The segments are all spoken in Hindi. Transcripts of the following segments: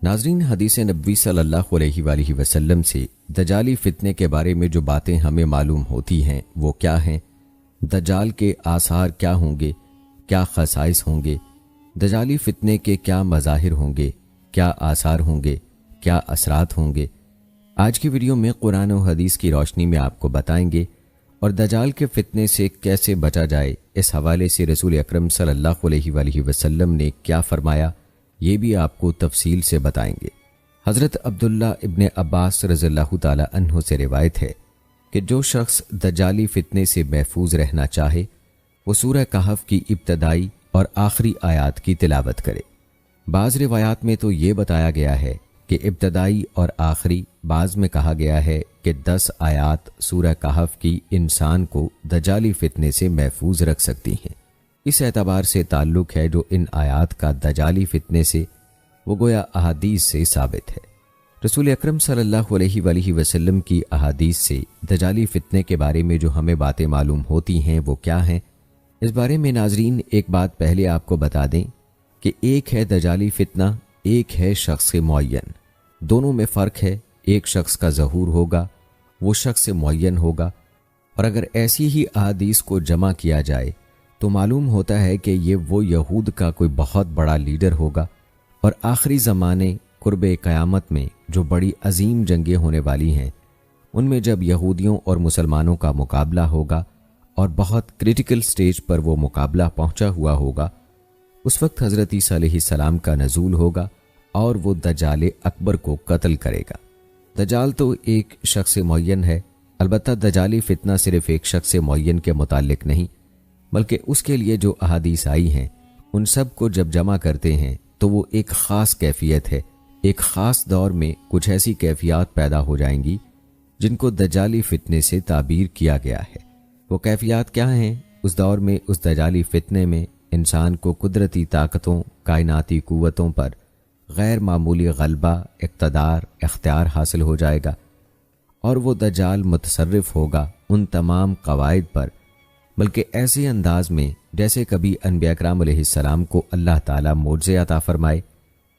नाज़रीन, हदीस नबवी सल्लल्लाहु अलैहि वसल्लम से दजाली फितने के बारे में जो बातें हमें मालूम होती हैं वो क्या हैं? दजाल के आसार क्या होंगे, क्या खसाइस होंगे, दजाली फितने के क्या मज़ाहिर होंगे, क्या आसार होंगे, क्या असरात होंगे, आज की वीडियो में कुरान और हदीस की रोशनी में आपको बताएंगे। और दजाल के फितने से कैसे बचा जाए, इस हवाले से रसूल अकरम सल्लल्लाहु अलैहि वसल्लम ने क्या फरमाया, ये भी आपको तफसील से बताएंगे। हज़रत अब्दुल्ला इब्ने अब्बास रज़ियल्लाहु ताला अन्हु से रिवायत है कि जो शख्स दजाली फितने से महफूज रहना चाहे वो सूरह कहफ की इब्तदाई और आखिरी आयात की तिलावत करे। बाज़ रिवायात में तो ये बताया गया है कि इब्तदाई और आखिरी, बाज़ में कहा गया है कि 10 आयात सूरह कहफ की इंसान को दजाली फितने से महफूज रख सकती हैं। इस एतबार से ताल्लुक़ है जो इन आयात का दजाली फितने से, वो गोया अहादीस से साबित है। रसूल अकरम सल्लल्लाहु अलैहि वसल्लम की अहादीस से दजाली फितने के बारे में जो हमें बातें मालूम होती हैं वो क्या हैं? इस बारे में नाजरीन एक बात पहले आपको बता दें कि एक है दजाली फितना, एक है शख्स मुअय्यन। दोनों में फ़र्क है। एक शख्स का ज़हूर होगा, वो शख्स मुअय्यन होगा। और अगर ऐसी ही अहादीस को जमा किया जाए तो मालूम होता है कि ये वो यहूद का कोई बहुत बड़ा लीडर होगा और आखिरी ज़माने कुर्बे क़यामत में जो बड़ी अजीम जंगें होने वाली हैं उनमें जब यहूदियों और मुसलमानों का मुकाबला होगा और बहुत क्रिटिकल स्टेज पर वो मुकाबला पहुंचा हुआ होगा, उस वक्त हज़रत ईसा अलैहिस्सलाम का नज़ूल होगा और वो दजाल अकबर को कत्ल करेगा। दजाल तो एक शख्स मुअय्यन है, अलबत्ता दजाली फितना सिर्फ एक शख्स मुअय्यन के मुताल्लिक नहीं बल्कि उसके लिए जो अहादीस आई हैं उन सब को जब जमा करते हैं तो वो एक ख़ास कैफियत है। एक ख़ास दौर में कुछ ऐसी कैफियत पैदा हो जाएंगी जिनको दजाली फितने से ताबीर किया गया है। वो कैफियत क्या हैं? उस दौर में, उस दजाली फितने में इंसान को कुदरती ताकतों, कायनाती कुव्वतों पर गैर मामूली गलबा, इक़्तिदार, इख्तियार हासिल हो जाएगा और वो दजाल मुतसर्रिफ होगा उन तमाम कवायद पर, बल्कि ऐसे अंदाज में जैसे कभी अनबिया कराम अलैहिस्सलाम को अल्लाह ताला मोज़े अता फरमाए।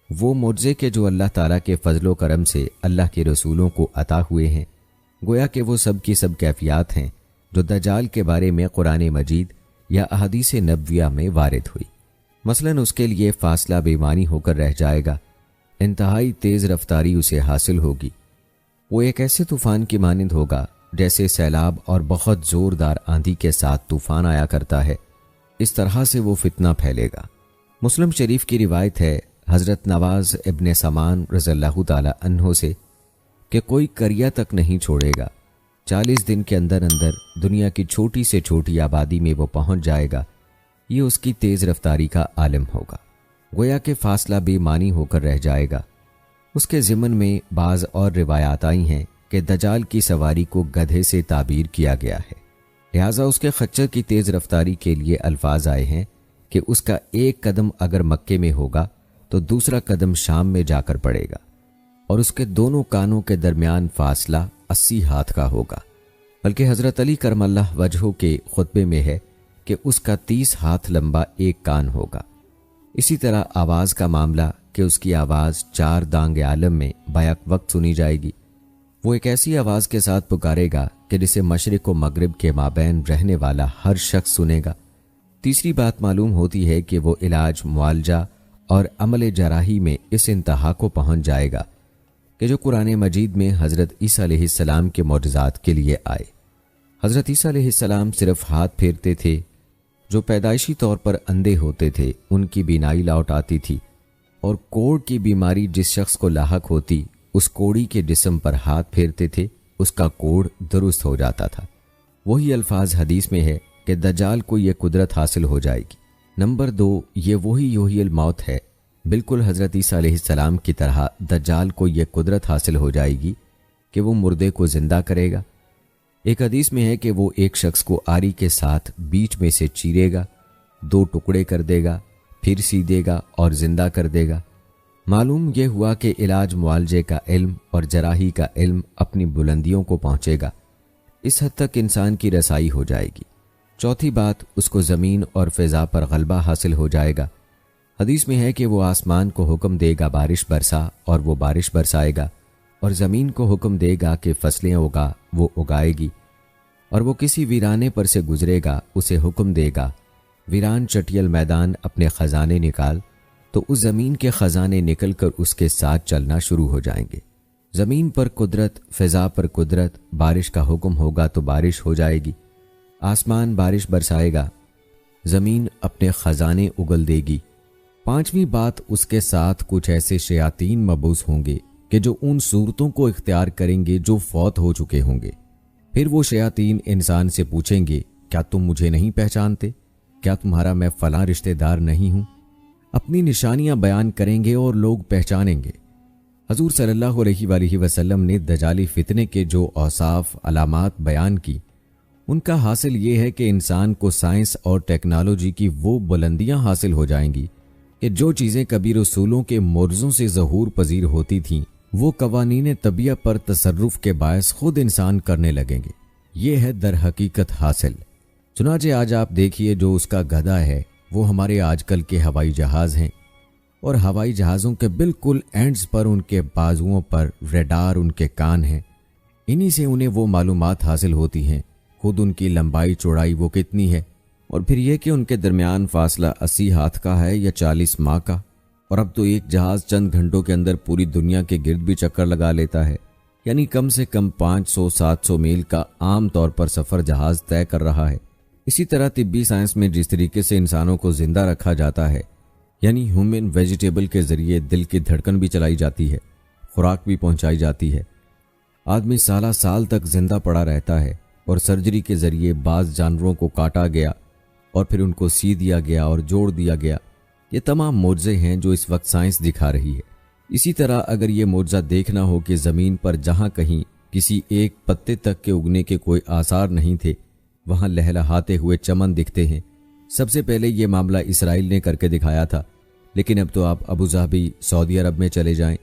वो मोज़े के जो अल्लाह ताला के फजलो करम से अल्लाह के रसूलों को अता हुए हैं, गोया कि वो सब की सब कैफियत हैं जो दजाल के बारे में कुरान मजीद या अहादीस नबविया में वारिद हुई। मसलन उसके लिए फासला बेमानी होकर रह जाएगा, इंतहाई तेज़ रफ्तारी उसे हासिल होगी। वो एक ऐसे तूफ़ान की मानिंद होगा जैसे सैलाब और बहुत ज़ोरदार आंधी के साथ तूफ़ान आया करता है। इस तरह से वो फितना फैलेगा। मुस्लिम शरीफ की रिवायत है हज़रत नवाज़ इब्ने समान रज़ियल्लाहु ताला अन्हो से कि कोई करिया तक नहीं छोड़ेगा, 40 दिन के अंदर अंदर दुनिया की छोटी से छोटी आबादी में वो पहुंच जाएगा। ये उसकी तेज़ रफ्तारी का आलम होगा, गोया के फासला बेमानी होकर रह जाएगा। उसके ज़िमन में बाज़ और रिवायात आई हैं कि दजाल की सवारी को गधे से ताबीर किया गया है, लिहाजा उसके खच्चर की तेज़ रफ्तारी के लिए अल्फाज आए हैं कि उसका एक कदम अगर मक्के में होगा तो दूसरा कदम शाम में जाकर पड़ेगा और उसके दोनों कानों के दरमियान फासला 80 हाथ का होगा। बल्कि हज़रत अली करमल्लाह वजहो के खुतबे में है कि उसका 30 हाथ लंबा एक कान होगा। इसी तरह आवाज़ का मामला कि उसकी आवाज़ 4 दांगे आलम में बैक वक्त सुनी जाएगी। वो एक ऐसी आवाज़ के साथ पुकारेगा कि जिसे मशरिक व मगरिब के माबैन रहने वाला हर शख्स सुनेगा। तीसरी बात मालूम होती है कि वो इलाज, मुआलजा और अमल जराही में इस इंतहा को पहुंच जाएगा कि जो कुरान मजीद में हज़रत ईसा अलैहिस्सलाम के मौजज़ात के लिए आए। हज़रत ईसा अलैहिस्सलाम सिर्फ हाथ फेरते थे, जो पैदाइशी तौर पर अंधे होते थे उनकी बीनाई लौट आती थी और कोढ़ की बीमारी जिस शख्स को लाहक होती उस कोढ़ी के जिस्म पर हाथ फेरते थे, उसका कोढ़ दुरुस्त हो जाता था। वही अल्फाज हदीस में है कि दज्जाल को यह कुदरत हासिल हो जाएगी। नंबर 2, ये वही योहियल मौत है। बिल्कुल हज़रत ईसा अलैहिस्सलाम की तरह दज्जाल को यह कुदरत हासिल हो जाएगी कि वो मुर्दे को जिंदा करेगा। एक हदीस में है कि वो एक शख्स को आरी के साथ बीच में से चीरेगा, 2 टुकड़े कर देगा, फिर सीदेगा और जिंदा कर देगा। मालूम यह हुआ कि इलाज मुआलजे का इल्म और जराही का इल्म अपनी बुलंदियों को पहुंचेगा। इस हद तक इंसान की रसाई हो जाएगी। चौथी बात, उसको ज़मीन और फ़िज़ा पर गलबा हासिल हो जाएगा। हदीस में है कि वो आसमान को हुक्म देगा बारिश बरसा और वो बारिश बरसाएगा, और ज़मीन को हुक्म देगा कि फसलें उगा, वो उगाएगी। और वो किसी वीराने पर से गुजरेगा, उसे हुक्म देगा, वीरान चटियल मैदान अपने ख़जाने निकाल, तो उस ज़मीन के ख़जाने निकल कर उसके साथ चलना शुरू हो जाएंगे। ज़मीन पर कुदरत, फ़िज़ा पर कुदरत, बारिश का हुक्म होगा तो बारिश हो जाएगी, आसमान बारिश बरसाएगा, ज़मीन अपने ख़जाने उगल देगी। पांचवी बात, उसके साथ कुछ ऐसे शयातीन मबूस होंगे कि जो उन सूरतों को इख्तियार करेंगे जो फौत हो चुके होंगे। फिर वो शयातीन इंसान से पूछेंगे, क्या तुम मुझे नहीं पहचानते? क्या तुम्हारा मैं फलां रिश्तेदार नहीं हूं? अपनी निशानियां बयान करेंगे और लोग पहचानेंगे। हजूर सल्लल्लाहु अलैहि वसल्लम ने दजाली फितने के जो औसाफ अलामात बयान की, उनका हासिल ये है कि इंसान को साइंस और टेक्नोलॉजी की वो बुलंदियां हासिल हो जाएंगी कि जो चीज़ें कभी रसूलों के मोर्ज़ों से ज़हूर पजीर होती थीं, वो कवानीन तबिया पर तसर्रुफ के बायस खुद इंसान करने लगेंगे। ये है दर हकीकत हासिल। चुनाचे आज आप देखिए, जो उसका गधा है वो हमारे आजकल के हवाई जहाज़ हैं, और हवाई जहाज़ों के बिल्कुल एंड्स पर उनके बाजुओं पर रेडार उनके कान हैं। इन्हीं से उन्हें वो मालूमात हासिल होती हैं, खुद उनकी लंबाई चौड़ाई वो कितनी है, और फिर यह कि उनके दरमियान फासला 80 हाथ का है या 40 माह का। और अब तो एक जहाज़ चंद घंटों के अंदर पूरी दुनिया के गिर्द भी चक्कर लगा लेता है, यानी कम से कम 500-700 मील का आम तौर पर सफ़र जहाज़ तय कर रहा है। इसी तरह तिब्बी साइंस में जिस तरीके से इंसानों को जिंदा रखा जाता है, यानी ह्यूमन वेजिटेबल के जरिए दिल की धड़कन भी चलाई जाती है, खुराक भी पहुंचाई जाती है, आदमी साला साल तक जिंदा पड़ा रहता है, और सर्जरी के जरिए बाज़ जानवरों को काटा गया और फिर उनको सी दिया गया और जोड़ दिया गया। ये तमाम मोर्जे हैं जो इस वक्त साइंस दिखा रही है। इसी तरह अगर ये मोर्जा देखना हो कि ज़मीन पर जहाँ कहीं किसी एक पत्ते तक के उगने के कोई आसार नहीं थे, वहाँ लहलहाते हुए चमन दिखते हैं। सबसे पहले ये मामला इसराइल ने करके दिखाया था, लेकिन अब तो आप अबू धाबी सऊदी अरब में चले जाएं।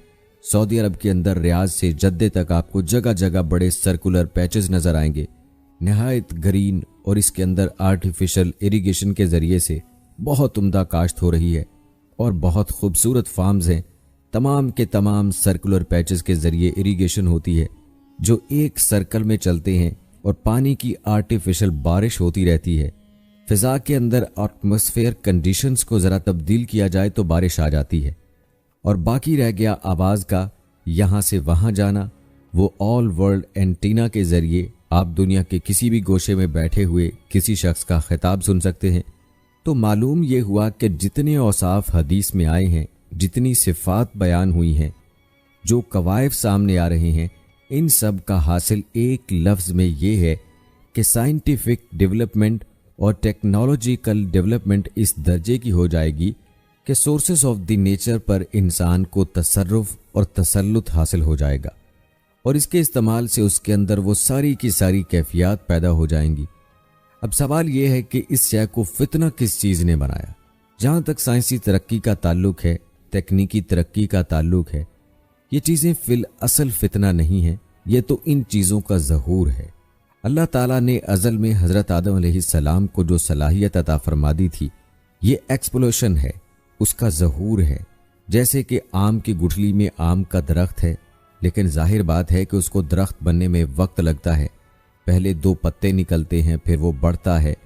सऊदी अरब के अंदर रियाज से जद्दे तक आपको जगह जगह बड़े सर्कुलर पैचेस नजर आएंगे, नहायत ग्रीन, और इसके अंदर आर्टिफिशियल इरिगेशन के जरिए से बहुत उम्दा काश्त हो रही है और बहुत खूबसूरत फार्म्स हैं। तमाम के तमाम सर्कुलर पैचेस के जरिए इरिगेशन होती है जो एक सर्कल में चलते हैं, और पानी की आर्टिफिशियल बारिश होती रहती है। फिजा के अंदर एटमॉस्फेयर कंडीशंस को ज़रा तब्दील किया जाए तो बारिश आ जाती है, और बाकी रह गया आवाज़ का यहाँ से वहाँ जाना। वो ऑल वर्ल्ड एंटीना के ज़रिए आप दुनिया के किसी भी गोशे में बैठे हुए किसी शख्स का खिताब सुन सकते हैं। तो मालूम ये हुआ कि जितने औसाफ हदीस में आए हैं, जितनी सिफ़ात बयान हुई हैं, जो कवायद सामने आ रहे हैं, इन सब का हासिल एक लफ्ज़ में ये है कि साइंटिफिक डेवलपमेंट और टेक्नोलॉजिकल डेवलपमेंट इस दर्जे की हो जाएगी कि सोर्सेस ऑफ द नेचर पर इंसान को तसर्रुफ और तसल्लुत हासिल हो जाएगा, और इसके इस्तेमाल से उसके अंदर वो सारी की सारी कैफियत पैदा हो जाएंगी। अब सवाल यह है कि इस शय को फितना किस चीज़ ने बनाया। जहाँ तक साइंसी तरक्की का ताल्लुक है, तकनीकी तरक्की का ताल्लुक है, ये चीज़ें फिल असल फितना नहीं है, ये तो इन चीज़ों का ज़हूर है। अल्लाह ताला ने अज़ल में हज़रत आदम अलैहिस्सलाम को जो सलाहियत अता फरमा दी थी, ये एक्सप्लोशन है, उसका ज़हूर है। जैसे कि आम की गुठली में आम का दरख्त है, लेकिन जाहिर बात है कि उसको दरख्त बनने में वक्त लगता है। पहले 2 पत्ते निकलते हैं, फिर वो बढ़ता है,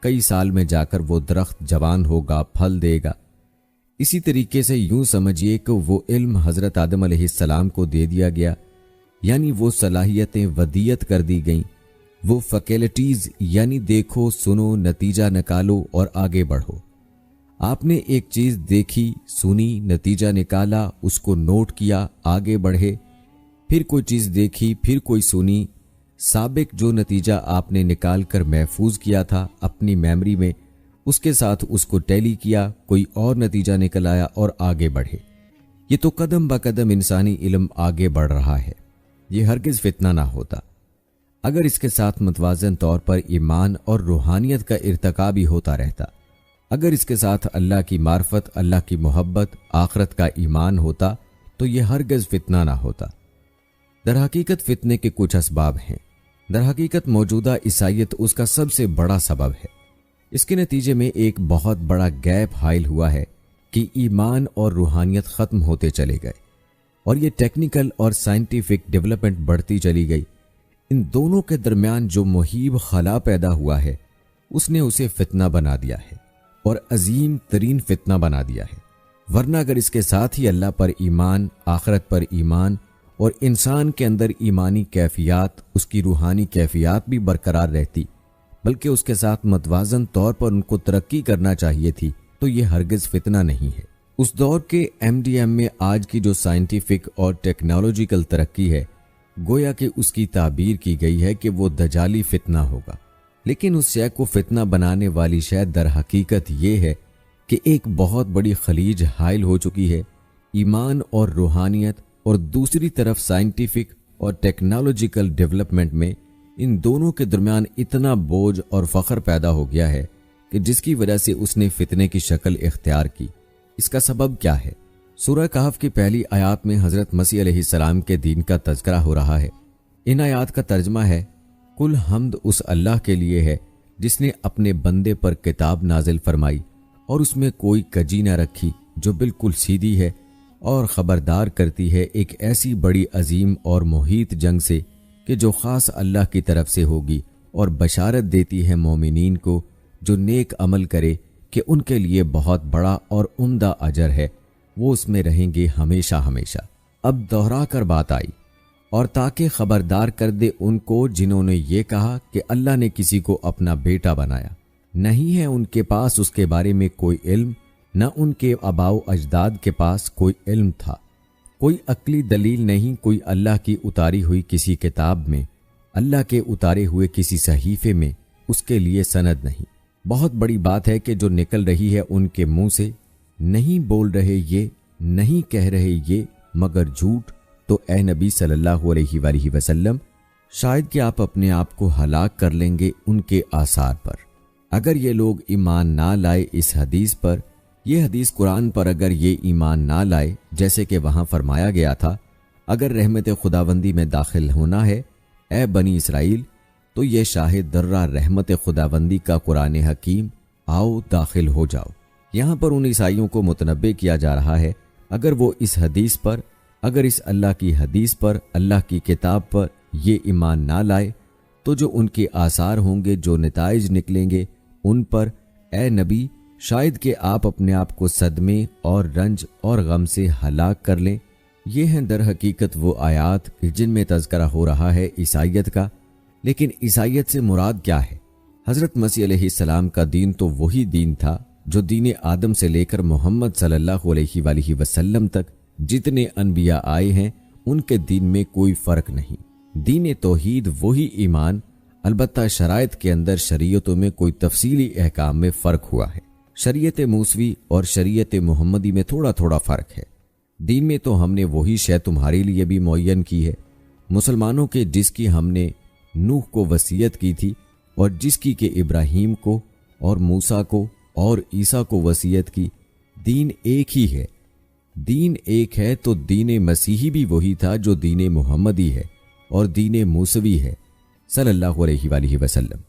कई साल में जाकर वो दरख्त जवान होगा, फल देगा। इसी तरीके से यूं समझिए कि वो इल्म हज़रत आदम अलैहिस्सलाम को दे दिया गया, यानी वो सलाहियतें वदीयत कर दी गईं, वो फैकल्टीज, यानी देखो, सुनो, नतीजा निकालो और आगे बढ़ो। आपने एक चीज़ देखी, सुनी, नतीजा निकाला, उसको नोट किया, आगे बढ़े, फिर कोई चीज़ देखी, फिर कोई सुनी, साबिक जो नतीजा आपने निकाल कर महफूज किया था अपनी मेमोरी में, उसके साथ उसको टैली किया, कोई और नतीजा निकल आया और आगे बढ़े। ये तो कदम ब कदम इंसानी इल्म आगे बढ़ रहा है। ये हरगिज़ फितना ना होता अगर इसके साथ मुतवाज़न तौर पर ईमान और रूहानियत का इर्तिका भी होता रहता। अगर इसके साथ अल्लाह की मार्फत, अल्लाह की मोहब्बत, आखरत का ईमान होता, तो यह हरगिज़ फितना ना होता। दरहकीकत फितने के कुछ असबाब हैं। दरहकीकत मौजूदा ईसाईयत उसका सबसे बड़ा सबब है। इसके नतीजे में एक बहुत बड़ा गैप हाइल हुआ है कि ईमान और रूहानियत ख़त्म होते चले गए और ये टेक्निकल और साइंटिफिक डेवलपमेंट बढ़ती चली गई। इन दोनों के दरमियान जो मुहीब खला पैदा हुआ है उसने उसे फितना बना दिया है और अजीम तरीन फितना बना दिया है। वरना अगर इसके साथ ही अल्लाह पर ईमान, आखिरत पर ईमान और इंसान के अंदर ईमानी कैफियत, उसकी रूहानी कैफियत भी बरकरार रहती, बल्कि उसके साथ मतवाजन तौर पर उनको तरक्की करना चाहिए थी, तो ये हरगिज फितना नहीं है। उस दौर के MDM में आज की जो साइंटिफिक और टेक्नोलॉजिकल तरक्की है, गोया कि उसकी ताबीर की गई है कि वो दजाली फितना होगा। लेकिन उस शय को फितना बनाने वाली शय दर हकीकत ये है कि एक बहुत बड़ी खलीज हाइल हो चुकी है। ईमान और रूहानियत और दूसरी तरफ साइंटिफिक और टेक्नोलॉजिकल डेवलपमेंट में इन दोनों के दरमियान इतना बोझ और फख्र पैदा हो गया है कि जिसकी वजह से उसने फितने की शक्ल इख्तियार की। इसका सबब क्या है? सूरह कहफ की पहली आयत में हजरत मसीह अलैहिस्सलाम के दीन का तज़किरा हो रहा है। इन आयत का तर्जमा है, कुल हम्द उस अल्लाह के लिए है जिसने अपने बंदे पर किताब नाजिल फरमाई और उसमें कोई कजी न रखी, जो बिल्कुल सीधी है और खबरदार करती है एक ऐसी बड़ी अजीम और मुहीत जंग से कि जो ख़ास अल्लाह की तरफ से होगी, और बशारत देती है मोमिनीन को जो नेक अमल करे कि उनके लिए बहुत बड़ा और उम्दा अजर है, वो उसमें रहेंगे हमेशा हमेशा। अब दोहरा कर बात आई, और ताकि खबरदार कर दे उनको जिन्होंने ये कहा कि अल्लाह ने किसी को अपना बेटा बनाया। नहीं है उनके पास उसके बारे में कोई इल्म, न उनके आबाओ अजदाद के पास कोई इल्म था। कोई अक्ली दलील नहीं, कोई अल्लाह की उतारी हुई किसी किताब में, अल्लाह के उतारे हुए किसी सहीफे में उसके लिए सनद नहीं। बहुत बड़ी बात है कि जो निकल रही है उनके मुंह से, नहीं बोल रहे ये, नहीं कह रहे ये मगर झूठ। तो ए नबी सल्लल्लाहु अलैहि वसल्लम, शायद कि आप अपने आप को हलाक कर लेंगे उनके आसार पर। अगर ये लोग ईमान ना लाए इस हदीस पर, यह हदीस कुरान पर अगर ये ईमान ना लाए, जैसे कि वहां फरमाया गया था, अगर रहमत खुदावंदी में दाखिल होना है ए बनी इसराइल, तो ये शाहिद दर्रा रहमत खुदावंदी का कुरान हकीम, आओ दाखिल हो जाओ। यहाँ पर उन ईसाइयों को मुतनब्बे किया जा रहा है, अगर वो इस हदीस पर, अगर इस अल्लाह की हदीस पर, अल्लाह की किताब पर ये ईमान ना लाए, तो जो उनके आसार होंगे, जो नताइज निकलेंगे उन पर ए नबी, शायद कि आप अपने आप को सदमे और रंज और गम से हलाक कर लें। ये हैं दर हकीकत वो आयात जिनमें तज़किरा हो रहा है ईसाइयत का। लेकिन ईसाइयत से मुराद क्या है? हज़रत मसीह अलैहिस्सलाम का दीन तो वही दीन था जो दीन आदम से लेकर मोहम्मद सल्लल्लाहु अलैहि वसल्लम तक जितने अनबिया आए हैं उनके दीन में कोई फ़र्क नहीं। दीन तौहीद वही ईमान, अलबत्ता शराइत के अंदर शरीयतों में कोई तफसीली अहकाम में फ़र्क हुआ है। शरीयत मूसवी और शरीयत मोहम्मदी में थोड़ा थोड़ा फ़र्क है। दीन में तो हमने वही शय तुम्हारे लिए भी मुअय्यन की है, मुसलमानों के जिसकी हमने नूह को वसीयत की थी और जिसकी के इब्राहीम को और मूसा को और ईसा को वसीयत की। दीन एक ही है। दीन एक है तो दीन मसीही भी वही था जो दीन मोहम्मदी है और दीन मूसवी है सल्लल्लाहु अलैहि वसल्लम।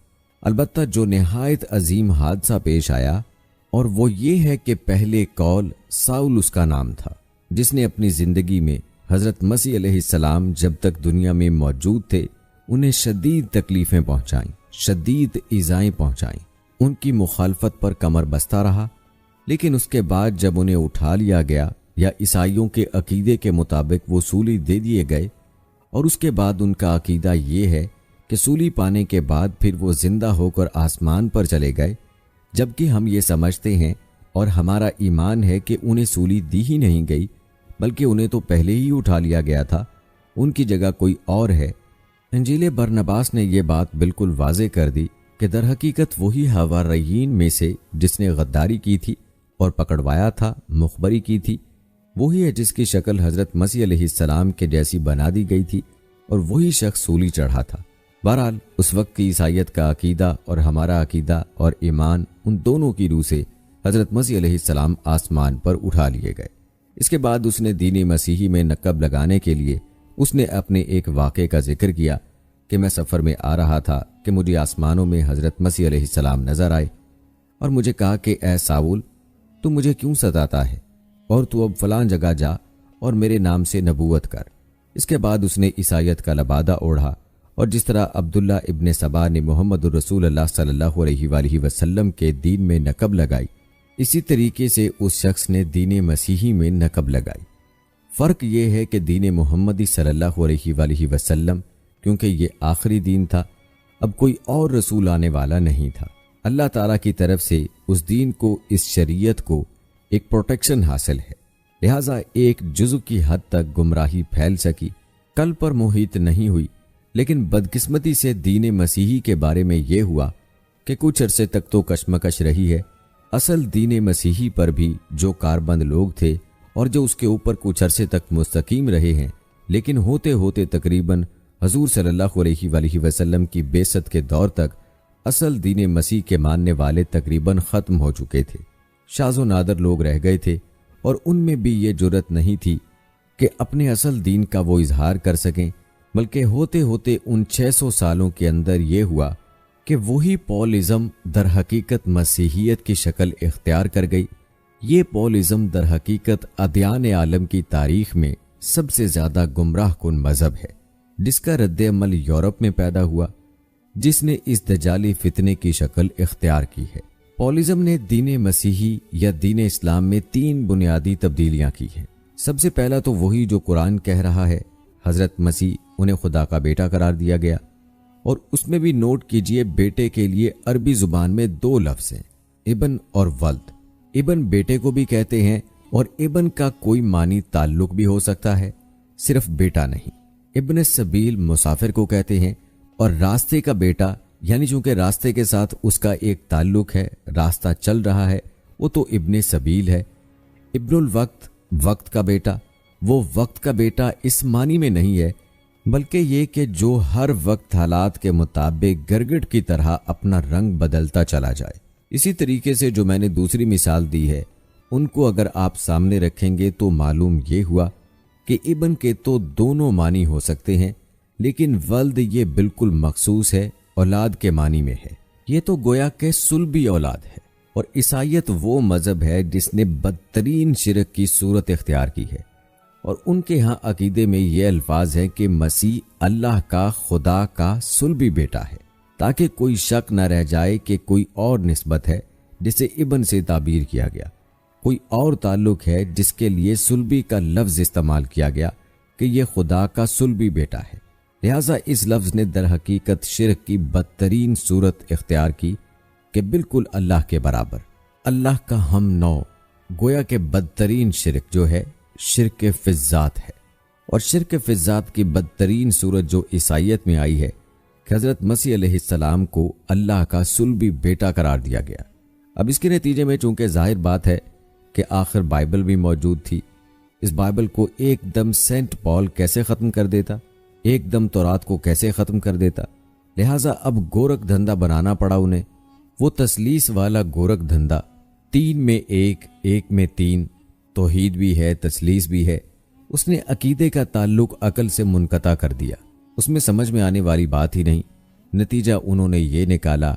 अलबत्ता जो नहायत अजीम हादसा पेश आया, और वो ये है कि पहले कौल साउल उसका नाम था, जिसने अपनी जिंदगी में हजरत मसीह अलैहिस्सलाम जब तक दुनिया में मौजूद थे उन्हें शदीद तकलीफें पहुंचाईं, शदीद ईज़ाएं पहुंचाईं। उनकी मुखालफत पर कमर बस्ता रहा, लेकिन उसके बाद जब उन्हें उठा लिया गया या ईसाइयों के अकीदे के मुताबिक वो सूली दे दिए गए, और उसके बाद उनका अकीदा ये है कि सूली पाने के बाद फिर वो जिंदा होकर आसमान पर चले गए, जबकि हम ये समझते हैं और हमारा ईमान है कि उन्हें सूली दी ही नहीं गई, बल्कि उन्हें तो पहले ही उठा लिया गया था, उनकी जगह कोई और है। इंजील बरनबास ने यह बात बिल्कुल वाज़े कर दी कि दर हकीकत वही हवारियीन में से जिसने गद्दारी की थी और पकड़वाया था, मुखबरी की थी, वही है जिसकी शक्ल हजरत मसीह अलैहिस्सलाम के जैसी बना दी गई थी, और वही शख्स सूली चढ़ा था। बहरहाल उस वक्त की ईसाइयत का अकीदा और हमारा अकीदा और ईमान, उन दोनों की रूह से हजरत मसीह अलैहिस्सलाम आसमान पर उठा लिए गए। इसके बाद उसने दीन मसीही में नक़ब लगाने के लिए उसने अपने एक वाक़े का जिक्र किया कि मैं सफ़र में आ रहा था कि मुझे आसमानों में हजरत मसीह अलैहिस्सलाम नज़र आए और मुझे कहा कि ए साउल, तू मुझे क्यों सताता है, और तू अब फलां जगह जा और मेरे नाम से नबूवत कर। इसके बाद उसने ईसाइयत का लबादा ओढ़ा, और जिस तरह अब्दुल्ला इब्ने सबा ने मोहम्मद रसूलुल्लाह सल्लल्लाहु अलैहि वसल्लम के दीन में नकब लगाई, इसी तरीके से उस शख्स ने दीन मसीही में नकब लगाई। फ़र्क यह है कि दीन मोहम्मदी सल्लल्लाहु अलैहि वसल्लम, क्योंकि ये आखिरी दीन था, अब कोई और रसूल आने वाला नहीं था। अल्लाह ताला की तरफ से उस दीन को, इस शरीयत को एक प्रोटेक्शन हासिल है, लिहाजा एक जुज़ की हद तक गुमराही फैल सकी, कल पर मोहित नहीं हुई। लेकिन बदकिस्मती से दीन मसीही के बारे में यह हुआ कि कुछ अरसे तक तो कशमकश रही है। असल दीन मसीही पर भी जो कारबंद लोग थे और जो उसके ऊपर कुछ अरसे तक मुस्तकीम रहे हैं, लेकिन होते होते तकरीबन हजूर सल्लल्लाहु अलैहि वसल्लम की बेसत के दौर तक असल दीन मसीह के मानने वाले तकरीबन ख़त्म हो चुके थे। शाज़ो नादर लोग रह गए थे, और उनमें भी ये जुर्रत नहीं थी कि अपने असल दीन का वो इजहार कर सकें, बल्कि होते होते उन 600 सालों के अंदर ये हुआ कि वही पॉलिज़म दर हकीकत मसीहियत की शक्ल इख्तियार कर गई। ये पॉलिज़म दर हकीकत अदयान आलम की तारीख में सबसे ज़्यादा गुमराह कुन मज़हब है, जिसका रद्द-ए-अमल यूरोप में पैदा हुआ, जिसने इस दजाली फितने की शक्ल इख्तियार की है। पॉलिज़म ने दीन मसीही या दीन इस्लाम में 3 बुनियादी तब्दीलियां की हैं। सबसे पहला तो वही जो कुरान कह रहा है, हज़रत मसीह उन्हें खुदा का बेटा करार दिया गया, और उसमें भी नोट कीजिए बेटे के लिए अरबी जुबान में 2 लफ्ज़ हैं, इबन और वल्द। इबन बेटे को भी कहते हैं, और इबन का कोई मानी ताल्लुक भी हो सकता है, सिर्फ बेटा नहीं। इब्न सबील मुसाफिर को कहते हैं, और रास्ते का बेटा यानी चूंकि रास्ते के साथ उसका एक ताल्लुक है, रास्ता चल रहा है, वो तो इब्ने सबील है। इब्नुल वक्त, वक्त का बेटा, वो वक्त का बेटा इस मानी में नहीं है, बल्कि ये कि जो हर वक्त हालात के मुताबिक गिरगिट की तरह अपना रंग बदलता चला जाए। इसी तरीके से जो मैंने दूसरी मिसाल दी है, उनको अगर आप सामने रखेंगे तो मालूम ये हुआ कि इब्न के तो दोनों मानी हो सकते हैं, लेकिन वल्द ये बिल्कुल मखसूस है, औलाद के मानी में है। ये तो गोया के सुलबी औलाद है। और ईसाइयत वो मजहब है जिसने बदतरीन शिरक की सूरत इख्तियार की है, और उनके यहाँ अकीदे में ये अल्फाज हैं कि मसीह अल्लाह का, खुदा का सुलबी बेटा है, ताकि कोई शक न रह जाए कि कोई और निस्बत है जिसे इब्न से ताबीर किया गया, कोई और ताल्लुक है जिसके लिए सुलबी का लफ्ज इस्तेमाल किया गया कि यह खुदा का सुलबी बेटा है। लिहाजा इस लफ्ज ने दर हकीकत शिरक की बदतरीन सूरत इख्तियार की कि बिल्कुल अल्लाह के बराबर, अल्लाह का हम नौ, गोया के बदतरीन शिरक जो है शिरक फिज़ात है। और शिरक फिज़ात की बदतरीन सूरत जो ईसाइयत में आई है कि हज़रत मसीह अलैहिस्सलाम को अल्लाह का सुलबी बेटा करार दिया गया। अब इसके नतीजे में चूंकि जाहिर बात है कि आखिर बाइबल भी मौजूद थी, इस बाइबल को एकदम सेंट पॉल कैसे ख़त्म कर देता, एकदम तौरात को कैसे ख़त्म कर देता। लिहाजा अब गोरख धंधा बनाना पड़ा उन्हें, वो तसलीस वाला गोरख धंधा, 3 में 1, 1 में 3, तौहीद भी है, तसलीस भी है। उसने अकीदे का ताल्लुक अकल से मुनक़ता कर दिया, उसमें समझ में आने वाली बात ही नहीं। नतीजा उन्होंने ये निकाला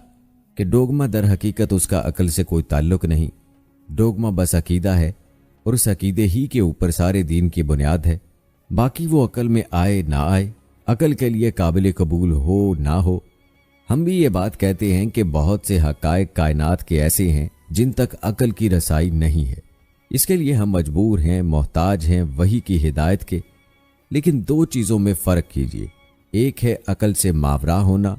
कि डोगमा दर हकीकत उसका अकल से कोई ताल्लुक नहीं, डोगमा बस अकीदा है, और उस अकीदे ही के ऊपर सारे दीन की बुनियाद है। बाकी वो अकल में आए ना आए, अकल के लिए काबिल कबूल हो ना हो। हम भी ये बात कहते हैं कि बहुत से हक़ाइक़ कायनात के ऐसे हैं जिन तक अकल की रसाई नहीं है, इसके लिए हम मजबूर हैं, मोहताज हैं वही की हिदायत के। लेकिन 2 चीज़ों में फ़र्क कीजिए, एक है अकल से मावरा होना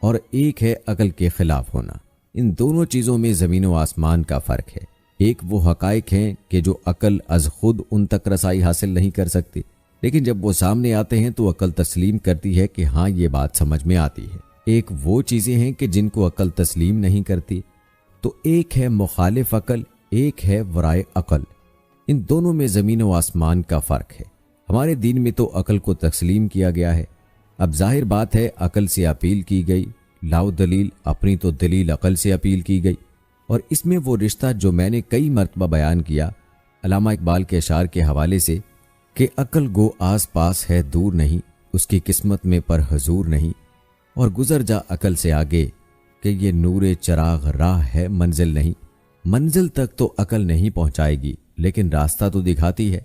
और एक है अकल के खिलाफ होना। इन दोनों चीज़ों में ज़मीन व आसमान का फ़र्क है। एक वो हक़ाइक़ हैं कि जो अकल अज खुद उन तक रसाई हासिल नहीं कर सकती, लेकिन जब वो सामने आते हैं तो अकल तस्लीम करती है कि हाँ ये बात समझ में आती है। एक वो चीज़ें हैं कि जिनको अकल तस्लीम नहीं करती। तो एक है मुखालिफ अकल, एक है वराए अकल। इन दोनों में ज़मीन व आसमान का फ़र्क है। हमारे दीन में तो अकल को तस्लीम किया गया है। अब जाहिर बात है अकल से अपील की गई, लाओ दलील, अपनी तो दलील अकल से अपील की गई। और इसमें वो रिश्ता जो मैंने कई मरतबा बयान किया अल्लामा इकबाल के अशार के हवाले से कि अकल गो आस पास है दूर नहीं, उसकी किस्मत में पर हजूर नहीं, और गुजर जा अकल से आगे कि ये नूरे चराग राह है मंजिल नहीं। मंजिल तक तो अकल नहीं पहुंचाएगी, लेकिन रास्ता तो दिखाती है।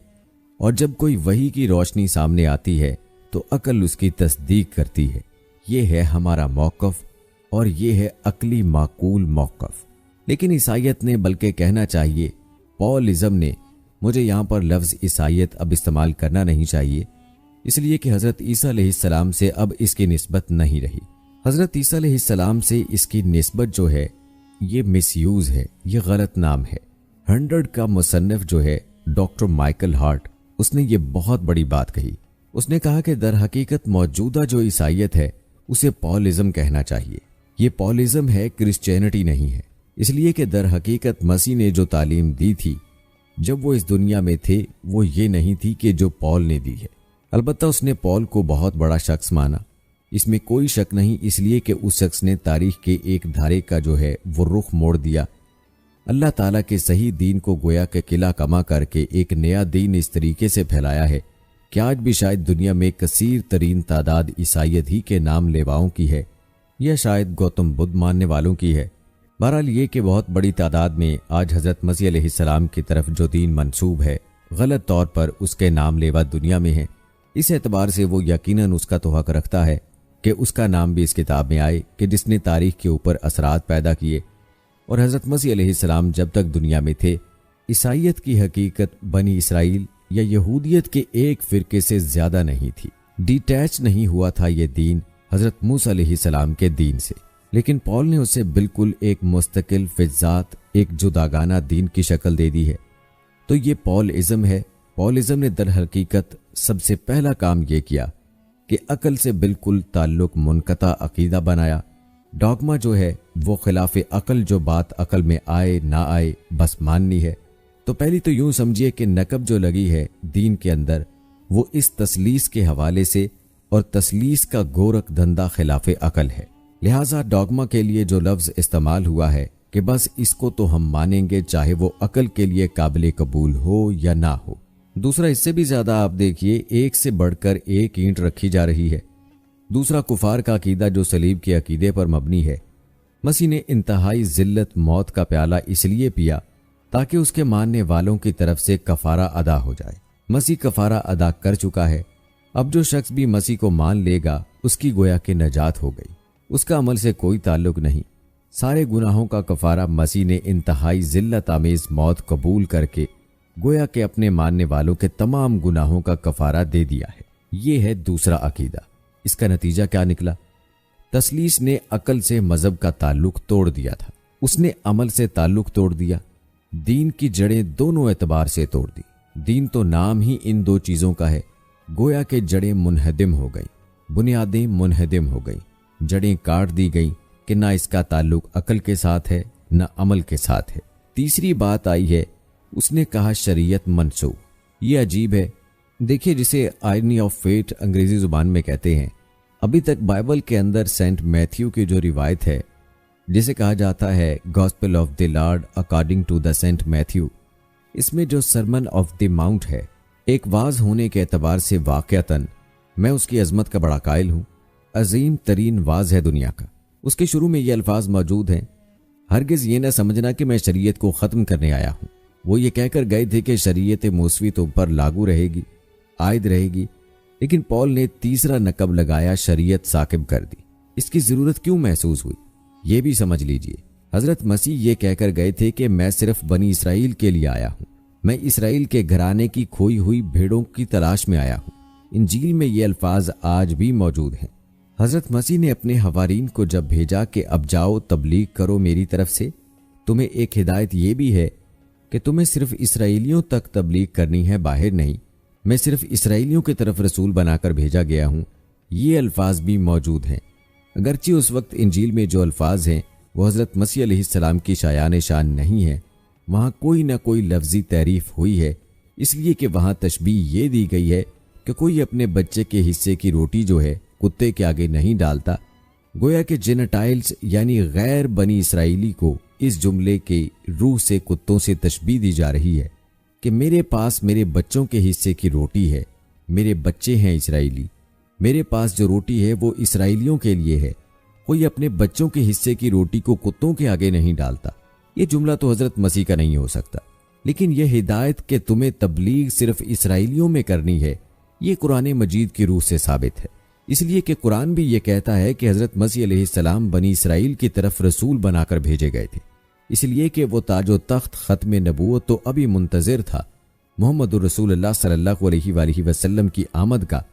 और जब कोई वही की रोशनी सामने आती है तो अकल उसकी तस्दीक करती है। ये है हमारा मौक़िफ़ और ये है अकली माकूल मौक़िफ़। लेकिन ईसाइयत ने, बल्कि कहना चाहिए पॉलिज़म ने, मुझे यहाँ पर लफ्ज़ ईसाइयत अब इस्तेमाल करना नहीं चाहिए, इसलिए कि हज़रत ईसा अलैहिस्सलाम से अब इसकी निस्बत नहीं रही। हज़रत ईसा अलैहिस्सलाम से इसकी निस्बत जो है ये मिसयूज़ है, ये गलत नाम है। 100 का मुसन्निफ जो है डॉक्टर माइकल हार्ट, उसने ये बहुत बड़ी बात कही। उसने कहा कि दर हकीकत मौजूदा जो ईसाइयत है उसे पॉलिज़म कहना चाहिए। ये पॉलिज़म है, क्रिश्चियनिटी नहीं है। इसलिए कि दर हकीकत मसीह ने जो तालीम दी थी जब वो इस दुनिया में थे, वो ये नहीं थी कि जो पॉल ने दी है। अलबत्ता उसने पॉल को बहुत बड़ा शख्स माना, इसमें कोई शक नहीं, इसलिए कि उस शख्स ने तारीख के एक धारे का जो है वो रुख मोड़ दिया। अल्लाह ताला के सही दीन को गोया के किला कमा करके एक नया दीन इस तरीके से फैलाया है कि आज भी शायद दुनिया में कसीर तरीन तादाद ईसाइयत ही के नाम लेवाओं की है, या शायद गौतम बुद्ध मानने वालों की है। बहरहाल ये कि बहुत बड़ी तादाद में आज हज़रत मसीह अलैहिस्सलाम की तरफ जो दीन मंसूब है, गलत तौर पर उसके नाम लेवा दुनिया में है। इस एतबार से वो यकीनन उसका तो हक रखता है कि उसका नाम भी इस किताब में आए कि जिसने तारीख के ऊपर असरात पैदा किए। और हज़रत मसीह अलैहिस्सलाम जब तक दुनिया में थे, ईसाइयत की हकीकत बनी इसराइल या यहूदियत के एक फ़िरके से ज़्यादा नहीं थी। डिटैच नहीं हुआ था ये दीन हज़रत मूसा अलैहिस्सलाम के दीन से, लेकिन पॉल ने उसे बिल्कुल एक मुस्तकिल फिज़ात, एक जुदागाना दीन की शक्ल दे दी है। तो ये पॉलिज़म है। पॉलिज़म ने दर हकीकत सबसे पहला काम ये किया कि अकल से बिल्कुल ताल्लुक मुनक़ता अकीदा बनाया। डॉगमा जो है वो खिलाफ़े अकल, जो बात अकल में आए ना आए बस माननी है। तो पहली तो यूं समझिए कि नकब जो लगी है दीन के अंदर वो इस तसलीस के हवाले से, और तसलीस का गोरख धंधा खिलाफ़े अकल है। लिहाजा डॉगमा के लिए जो लफ्ज़ इस्तेमाल हुआ है कि बस इसको तो हम मानेंगे चाहे वो अकल के लिए काबिल कबूल हो या ना हो। दूसरा, इससे भी ज़्यादा आप देखिए, एक से बढ़कर एक ईंट रखी जा रही है। दूसरा, कुफार का अकीदा जो सलीब के अकीदे पर मबनी है। मसीह ने इंतहाई जिल्लत मौत का प्याला इसलिए पिया ताकि उसके मानने वालों की तरफ से कफारा अदा हो जाए। मसीह कफारा अदा कर चुका है। अब जो शख्स भी मसीह को मान लेगा उसकी गोया के नजात हो गई, उसका अमल से कोई ताल्लुक नहीं। सारे गुनाहों का कफारा मसीह ने इंतहाई जिल्लत आमेज मौत कबूल करके गोया के अपने मानने वालों के तमाम गुनाहों का कफारा दे दिया है। ये है दूसरा अकीदा। इसका नतीजा क्या निकला? तसलीस ने अकल से मजहब का ताल्लुक तोड़ दिया था, उसने अमल से ताल्लुक तोड़ दिया, दीन की जड़ें दोनों एतबार से तोड़ दी। दीन तो नाम ही इन दो चीजों का है। गोया के जड़ें मुनहदिम हो गई, बुनियादें मुनहदिम हो गई, जड़ें काट दी गई कि ना इसका ताल्लुक अकल के साथ है ना अमल के साथ है। तीसरी बात आई है, उसने कहा शरीयत मनसूख। ये अजीब है। देखिए, जिसे आयरनी ऑफ फेट अंग्रेजी जुबान में कहते हैं, अभी तक बाइबल के अंदर सेंट मैथ्यू की जो रिवायत है, जिसे कहा जाता है gospel of the Lord according to the saint Matthew, इसमें जो सरमन ऑफ द माउंट है, एक वाज होने के एतबार से वाक़यातन मैं उसकी अजमत का बड़ा कायल हूँ। अजीम तरीन वाज है दुनिया का। उसके शुरू में ये अल्फाज मौजूद हैं, हरगिज़ ये न समझना कि मैं शरीयत को ख़त्म करने आया हूँ। वो ये कहकर गए थे कि शरीयत मूसवी तुम पर लागू रहेगी, आयद रहेगी, लेकिन पॉल ने तीसरा नकब लगाया, शरीयत साकिब कर दी। इसकी ज़रूरत क्यों महसूस हुई ये भी समझ लीजिए। हज़रत मसीह ये कहकर गए थे कि मैं सिर्फ बनी इसराइल के लिए आया हूँ, मैं इसराइल के घराने की खोई हुई भेड़ों की तलाश में आया हूँ। इंजील में ये अल्फाज आज भी मौजूद हैं। हज़रत मसीह ने अपने हवारीन को जब भेजा कि अब जाओ तबलीग करो मेरी तरफ से, तुम्हें एक हिदायत ये भी है कि तुम्हें सिर्फ इसराइलियों तक तबलीग करनी है, बाहर नहीं। मैं सिर्फ इसराइलियों की तरफ रसूल बनाकर भेजा गया हूँ। ये अल्फाज भी मौजूद हैं। अगरचे उस वक्त इंजील में जो अल्फाज हैं वो हज़रत मसीह अलैहिस्सलाम की शायान शान नहीं है, वहाँ कोई ना कोई लफ्ज़ी तारीफ हुई है, इसलिए कि वहाँ तशबीह ये दी गई है कि कोई अपने बच्चे के हिस्से की रोटी जो है कुत्ते के आगे नहीं डालता। गोया के जेनेटाइल्स यानी गैर बनी इसराइली को इस जुमले के रूह से कुत्तों से तशबीह दी जा रही है कि मेरे पास मेरे बच्चों के हिस्से की रोटी है, मेरे बच्चे हैं इसराइली, मेरे पास जो रोटी है वो इसराइलियों के लिए है। कोई अपने बच्चों के हिस्से की रोटी को कुत्तों के आगे नहीं डालता। ये जुमला तो हजरत मसीह का नहीं हो सकता, लेकिन यह हिदायत कि तुम्हें तबलीग सिर्फ इसराइलियों में करनी है, ये कुरान मजीद की रूह से साबित है। इसलिए कि कुरान भी ये कहता है कि हजरत मसीह अलैहिस्सलाम बनी इसराइल की तरफ रसूल बनाकर भेजे गए थे, इसलिए कि वो ताजो तख्त खत्म नबूवत तो अभी मुंतजिर था मोहम्मद रसूलुल्लाह सल्लल्लाहु अलैहि वसल्लम की आमद का,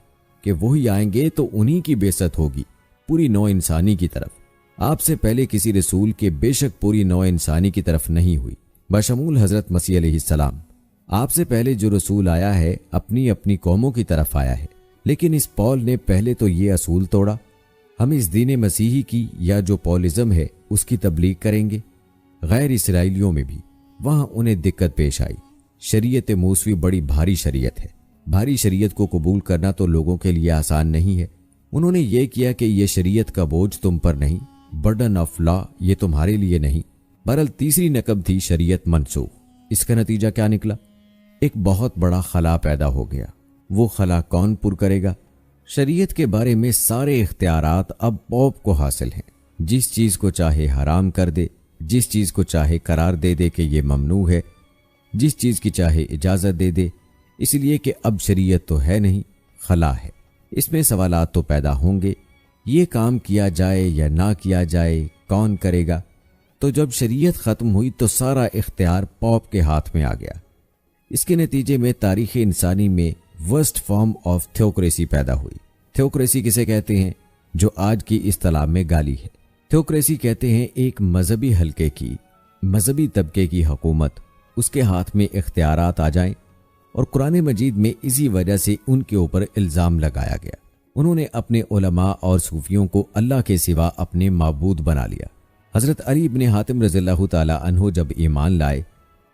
कि वही आएंगे तो उन्हीं की बेइज्जत होगी पूरी नौ इंसानी की तरफ। आपसे पहले किसी रसूल के बेशक पूरी नौ इंसानी की तरफ नहीं हुई, बशमूल हजरत मसीह अलैहिस्सलाम। आपसे पहले जो रसूल आया है अपनी अपनी कौमों की तरफ आया है, लेकिन इस पौल ने पहले तो ये असूल तोड़ा। हम इस दीन मसीही की या जो पॉलिज्म है उसकी तबलीग करेंगे। गैर इसराइलियों में भी वहां उन्हें दिक्कत पेश आई। शरीयत मूसवी बड़ी भारी शरीयत है। भारी शरीयत को कबूल करना तो लोगों के लिए आसान नहीं है। उन्होंने ये किया कि यह शरीयत का बोझ तुम पर नहीं, बर्डन ऑफ लॉ ये तुम्हारे लिए नहीं। बहरहाल तीसरी नकब थी शरीयत मनसूख। इसका नतीजा क्या निकला? एक बहुत बड़ा खला पैदा हो गया। वो खला कौन पुर करेगा? शरीयत के बारे में सारे इख्तियारात अब पॉप को हासिल हैं। जिस चीज को चाहे हराम कर दे, जिस चीज को चाहे करार दे दे कि ये ममनू है, जिस चीज की चाहे इजाजत दे दे, इसलिए कि अब शरीयत तो है नहीं, खला है। इसमें सवालात तो पैदा होंगे, ये काम किया जाए या ना किया जाए, कौन करेगा? तो जब शरीयत खत्म हुई तो सारा इख्तियार पॉप के हाथ में आ गया। इसके नतीजे में तारीख़ इंसानी में वर्स्ट फॉर्म ऑफ थियोक्रेसी पैदा हुई। थियोक्रेसी किसे कहते हैं? जो आज की इस्तिलाह में गाली है। थियोक्रेसी कहते हैं एक मजहबी हल्के की, मजहबी तबके की हुकूमत, उसके हाथ में इख्तियारात आ जाएं, और कुरान मजीद में इसी वजह से उनके ऊपर इल्ज़ाम लगाया गया। उन्होंने अपने उलमा और सूफियों को अल्लाह के सिवा अपने माबूद बना लिया। हज़रत अली इब्न हातिम रज़ियल्लाहु ताला अन्हु जब ईमान लाए,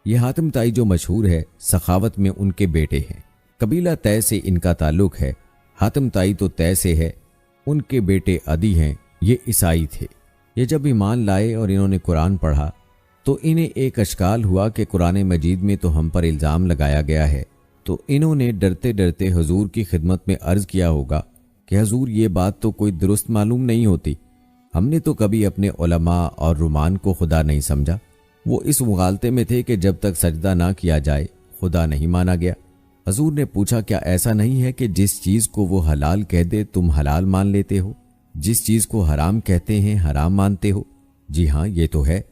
ये हातिम ताई जो मशहूर है, सखावत में उनके बेटे हैं। कबीला तय से इनका ताल्लुक है। हातिम ताई तो तय से है, उनके बेटे अदी हैं, ये ईसाई थे। ये जब ईमान लाए और इन्होंने कुरान पढ़ा तो इन्हें एक अश्काल हुआ कि कुरान मजीद में तो हम पर इल्ज़ाम लगाया गया है। तो इन्होंने डरते डरते हुजूर की खिदमत में अर्ज किया होगा कि हुजूर ये बात तो कोई दुरुस्त मालूम नहीं होती, हमने तो कभी अपने उलमा और रुमान को खुदा नहीं समझा। वो इस मुगालते में थे कि जब तक सजदा ना किया जाए खुदा नहीं माना गया। हुजूर ने पूछा, क्या ऐसा नहीं है कि जिस चीज़ को वो हलाल कह दे तुम हलाल मान लेते हो, जिस चीज़ को हराम कहते हैं हराम मानते हो? जी हाँ, ये तो है।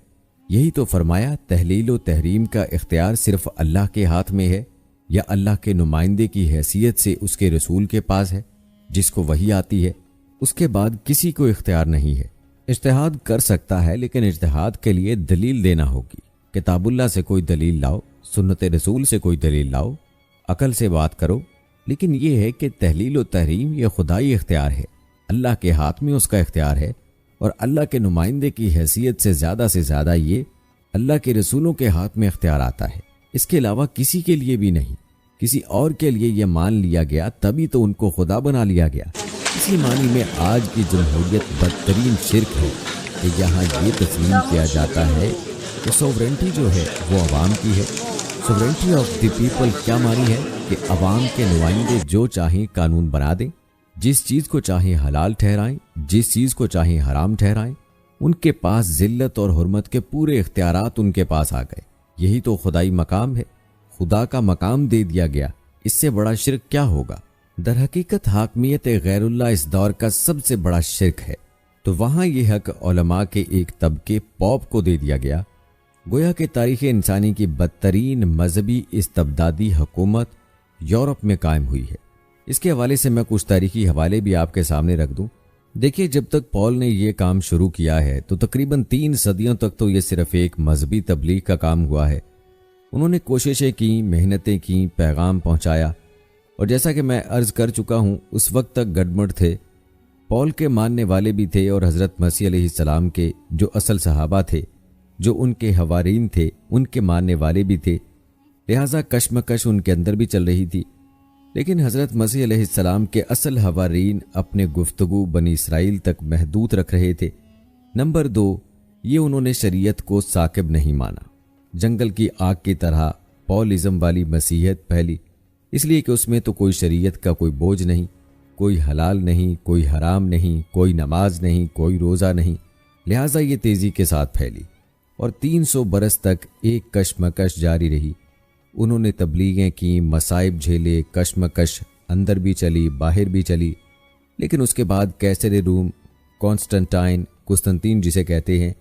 यही तो फरमाया, तहलील व तहरीम का इख्तियार सिर्फ अल्लाह के हाथ में है, या अल्लाह के नुमाइंदे की हैसियत से उसके रसूल के पास है, जिसको वही आती है। उसके बाद किसी को इख्तियार नहीं है। इज्तिहाद कर सकता है, लेकिन इज्तिहाद के लिए दलील देना होगी। किताबुल्लाह से कोई दलील लाओ, सुन्नत रसूल से कोई दलील लाओ, अकल से बात करो। लेकिन यह है कि तहलील व तहरीम ये खुदाई इख्तियार है, अल्लाह के हाथ में उसका इख्तियार है, और अल्लाह के नुमाइंदे की हैसियत से ज़्यादा ये अल्लाह के रसूलों के हाथ में इख्तियार आता है। इसके अलावा किसी के लिए भी नहीं। किसी और के लिए यह मान लिया गया, तभी तो उनको खुदा बना लिया गया। इसी मानी में आज की जमहूरियत बदतरीन शिर्क है कि यहाँ ये तस्लीम किया जाता है कि सोवरेंटी जो है वो अवाम की है। सोवरेंटी ऑफ द पीपल क्या मानी है कि अवाम के नुमाइंदे जो चाहें कानून बना दें, जिस चीज़ को चाहें हलाल ठहराएं, जिस चीज़ को चाहें हराम ठहराएं। उनके पास जिल्लत और हुर्मत के पूरे इख्तियारात उनके पास आ गए। यही तो खुदाई मकाम है। खुदा का मकाम दे दिया गया, इससे बड़ा शिर्क क्या होगा? दरहकीकत हाकमियत गैरुल्लाह इस दौर का सबसे बड़ा शिर्क है। तो वहाँ ये हक उलमा के एक तबके पॉप को दे दिया गया। गोया के तारीख़ इंसानी की बदतरीन मजहबी इस्तबदादी हुकूमत यूरोप में कायम हुई है। इसके हवाले से मैं कुछ तारीखी हवाले भी आपके सामने रख दूं। देखिए, जब तक पॉल ने यह काम शुरू किया है तो तकरीबन 3 सदियों तक तो यह सिर्फ एक मजहबी तबलीग का काम हुआ है। उन्होंने कोशिशें की, मेहनतें की, पैगाम पहुंचाया, और जैसा कि मैं अर्ज कर चुका हूं, उस वक्त तक गड़बड़ थे। पॉल के मानने वाले भी थे और हज़रत मसीह अलैहिस्सलाम के जो असल सहाबा थे, जो उनके हवारीन थे, उनके मानने वाले भी थे। लिहाजा कशमकश उनके अंदर भी चल रही थी। लेकिन हज़रत मसीह अलैहिस्सलाम के असल हवारीन अपने गुफ्तगू बनी इसराइल तक महदूद रख रहे थे। नंबर 2, ये उन्होंने शरीयत को साकिब नहीं माना। जंगल की आग की तरह पॉलिज्म वाली मसीहत फैली, इसलिए कि उसमें तो कोई शरीयत का कोई बोझ नहीं, कोई हलाल नहीं, कोई हराम नहीं, कोई नमाज नहीं, कोई रोज़ा नहीं। लिहाजा ये तेज़ी के साथ फैली। और 300 बरस तक एक कशमकश जारी रही। उन्होंने तबलीगें की, मसाइब झेले, कशमकश अंदर भी चली बाहर भी चली। लेकिन उसके बाद कैसर रूम कॉन्स्टेंटाइन, कुस्तंतीन जिसे कहते हैं,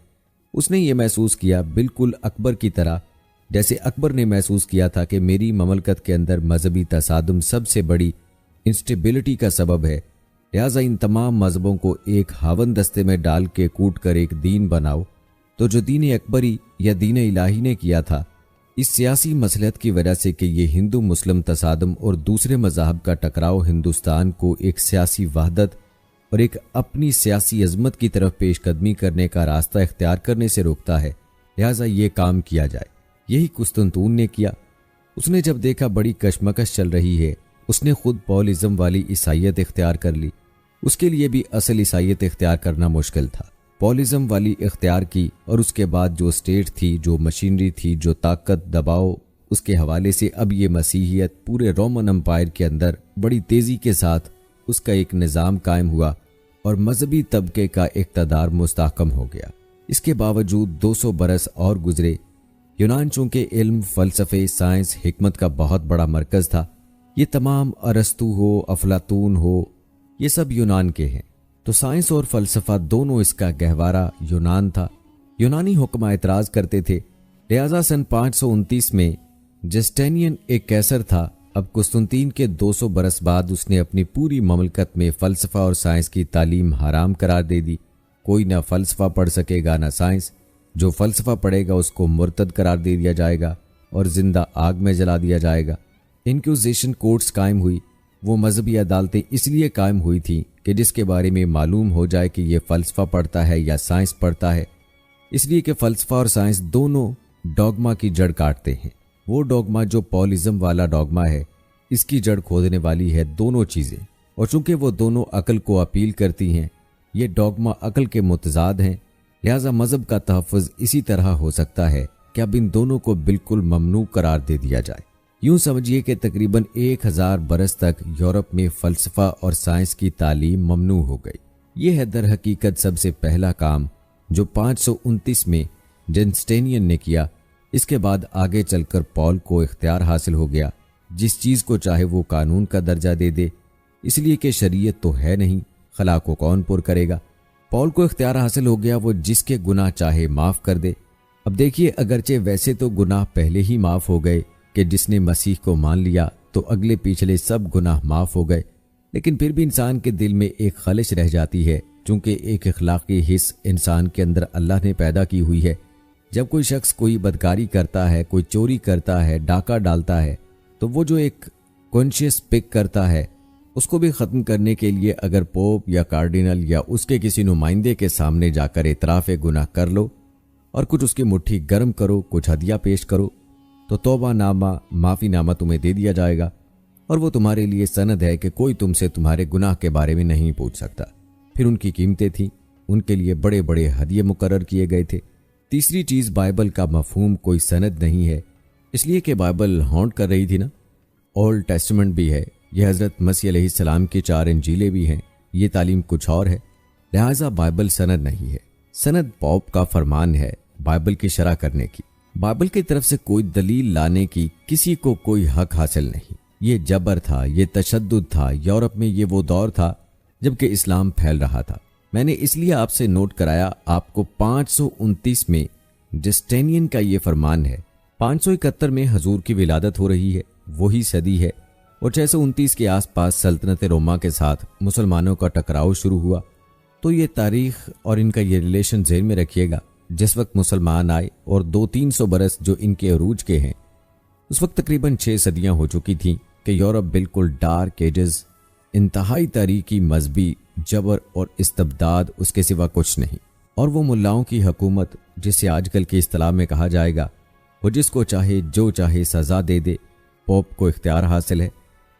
उसने ये महसूस किया बिल्कुल अकबर की तरह, जैसे अकबर ने महसूस किया था कि मेरी ममलकत के अंदर मजहबी तसादुम सबसे बड़ी इंस्टेबिलिटी का सबब है। लिहाजा इन तमाम मजहबों को एक हावन दस्ते में डाल के कूट कर एक दीन बनाओ। तो जो दीन अकबरी या दीन इलाही ने किया था, इस सियासी मसलहत की वजह से कि ये हिंदू मुस्लिम तसादुम और दूसरे मज़ाहब का टकराव हिंदुस्तान को एक सियासी वहदत और एक अपनी सियासी अजमत की तरफ पेशकदमी करने का रास्ता इख्तियार करने से रोकता है, लिहाजा ये काम किया जाए। यही कुस्तुंतून ने किया। उसने जब देखा बड़ी कशमकश चल रही है, उसने खुद पॉलिज्म वाली ईसाइयत इख्तियार कर ली। उसके लिए भी असल ईसाइयत इख्तियार करना मुश्किल था। पॉलिज्म वाली इख्तियार की और उसके बाद जो स्टेट थी, जो मशीनरी थी, जो ताकत दबाव, उसके हवाले से अब ये मसीहियत पूरे रोमन एम्पायर के अंदर बड़ी तेज़ी के साथ उसका एक निज़ाम कायम हुआ और मजहबी तबके का इक़्तिदार मुस्तहकम हो गया। इसके बावजूद 200 बरस और गुजरे। यूनान चूंकि इल्म, फ़लसफ़े, साइंस, हिकमत का बहुत बड़ा मरकज़ था। ये तमाम अरस्तू हो, अफलातून हो, ये सब यूनान के हैं। तो साइंस और फ़लसफ़ा दोनों इसका गहवारा यूनान था। यूनानी हुक्मा एतराज़ करते थे। लिहाजा सन 529 में जस्टेनियन एक कैसर था। अब कुस्तुंतीन के 200 बरस बाद उसने अपनी पूरी ममलकत में फ़लसफ़ा और साइंस की तालीम हराम करार दे दी। कोई ना फ़लसफ़ा पढ़ सकेगा ना साइंस। जो फ़लसफ़ा पढ़ेगा उसको मुर्तद करार दे दिया जाएगा और जिंदा आग में जला दिया जाएगा। इंक्विजिशन कोर्ट्स कायम हुई। वो मजहबी अदालतें इसलिए कायम हुई थी कि जिसके बारे में मालूम हो जाए कि ये फ़लसफ़ा पढ़ता है या साइंस पढ़ता है, इसलिए कि फ़लसफ़ा और साइंस दोनों डॉगमा की जड़ काटते हैं। वो डॉगमा जो पॉलिज्म वाला डॉगमा है, इसकी जड़ खोदने वाली है दोनों चीज़ें। और चूंकि वो दोनों अकल को अपील करती हैं, ये डॉगमा अकल के मुतजाद हैं, लिहाजा मजहब का तहफ़्फ़ुज़ इसी तरह हो सकता है कि अब इन दोनों को बिल्कुल ममनू करार दे दिया जाए। यूं समझिए कि तकरीबन 1000 बरस तक यूरोप में फ़लसफ़ा और साइंस की तालीम ममनू हो गई। ये है दर हकीकत सबसे पहला काम जो 529 में जस्टेनियन ने किया। इसके बाद आगे चलकर पॉल को इख्तियार हासिल हो गया, जिस चीज़ को चाहे वो कानून का दर्जा दे दे, इसलिए कि शरीयत तो है नहीं, खला को कौन पुर करेगा। पॉल को इख्तियार हासिल हो गया, वो जिसके गुनाह चाहे माफ़ कर दे। अब देखिए, अगरचे वैसे तो गुनाह पहले ही माफ़ हो गए कि जिसने मसीह को मान लिया तो अगले पिछले सब गुनाह माफ़ हो गए, लेकिन फिर भी इंसान के दिल में एक खलिश रह जाती है, चूँकि एक इखलाकी हिस्स इंसान के अंदर अल्लाह ने पैदा की हुई है। जब कोई शख्स कोई बदकारी करता है, कोई चोरी करता है, डाका डालता है, तो वो जो एक कॉन्शियस पिक करता है, उसको भी ख़त्म करने के लिए अगर पोप या कार्डिनल या उसके किसी नुमाइंदे के सामने जाकर इतराफ़ गुनाह कर लो और कुछ उसकी मुट्ठी गर्म करो, कुछ हदिया पेश करो, तो तौबा नामा, माफ़ी नामा तुम्हें दे दिया जाएगा और वो तुम्हारे लिए सनद है कि कोई तुमसे तुम्हारे गुनाह के बारे में नहीं पूछ सकता। फिर उनकी कीमतें थीं, उनके लिए बड़े बड़े हदिये मुकर्रर किए गए थे। तीसरी चीज़, बाइबल का मफहूम कोई सनद नहीं है, इसलिए कि बाइबल हॉन्ट कर रही थी ना। ओल्ड टेस्टामेंट भी है, यह हज़रत मसीह अलैहिस्सलाम की 4 इंजीलें भी हैं, ये तालीम कुछ और है, लिहाजा बाइबल सनद नहीं है। सनद पॉप का फरमान है बाइबल की शरह करने की। बाइबल की तरफ से कोई दलील लाने की किसी को कोई हक हासिल नहीं। ये जबर था, ये तशद्दुद था। यूरोप में ये वो दौर था जबकि इस्लाम फैल रहा था। मैंने इसलिए आपसे नोट कराया, आपको 529 में जस्टेनियन का ये फरमान है। 571 में हजूर की विलादत हो रही है, वही सदी है, और 629 के आसपास सल्तनत रोमा के साथ मुसलमानों का टकराव शुरू हुआ। तो ये तारीख और इनका ये रिलेशन ज़हन में रखिएगा। जिस वक्त मुसलमान आए और 200-300 बरस जो इनके अरूज के हैं, उस वक्त तकरीबन 6 सदियां हो चुकी थीं कि यूरोप बिल्कुल डार्क एजेस, इंतहाई तारीकी, मजहबी जबर और इस्तबदाद, उसके सिवा कुछ नहीं। और वो मुल्लाओं की हुकूमत, जिसे आजकल की इस्तिलाह में कहा जाएगा, वो जिसको चाहे जो चाहे सज़ा दे दे। पोप को इख्तियार हासिल है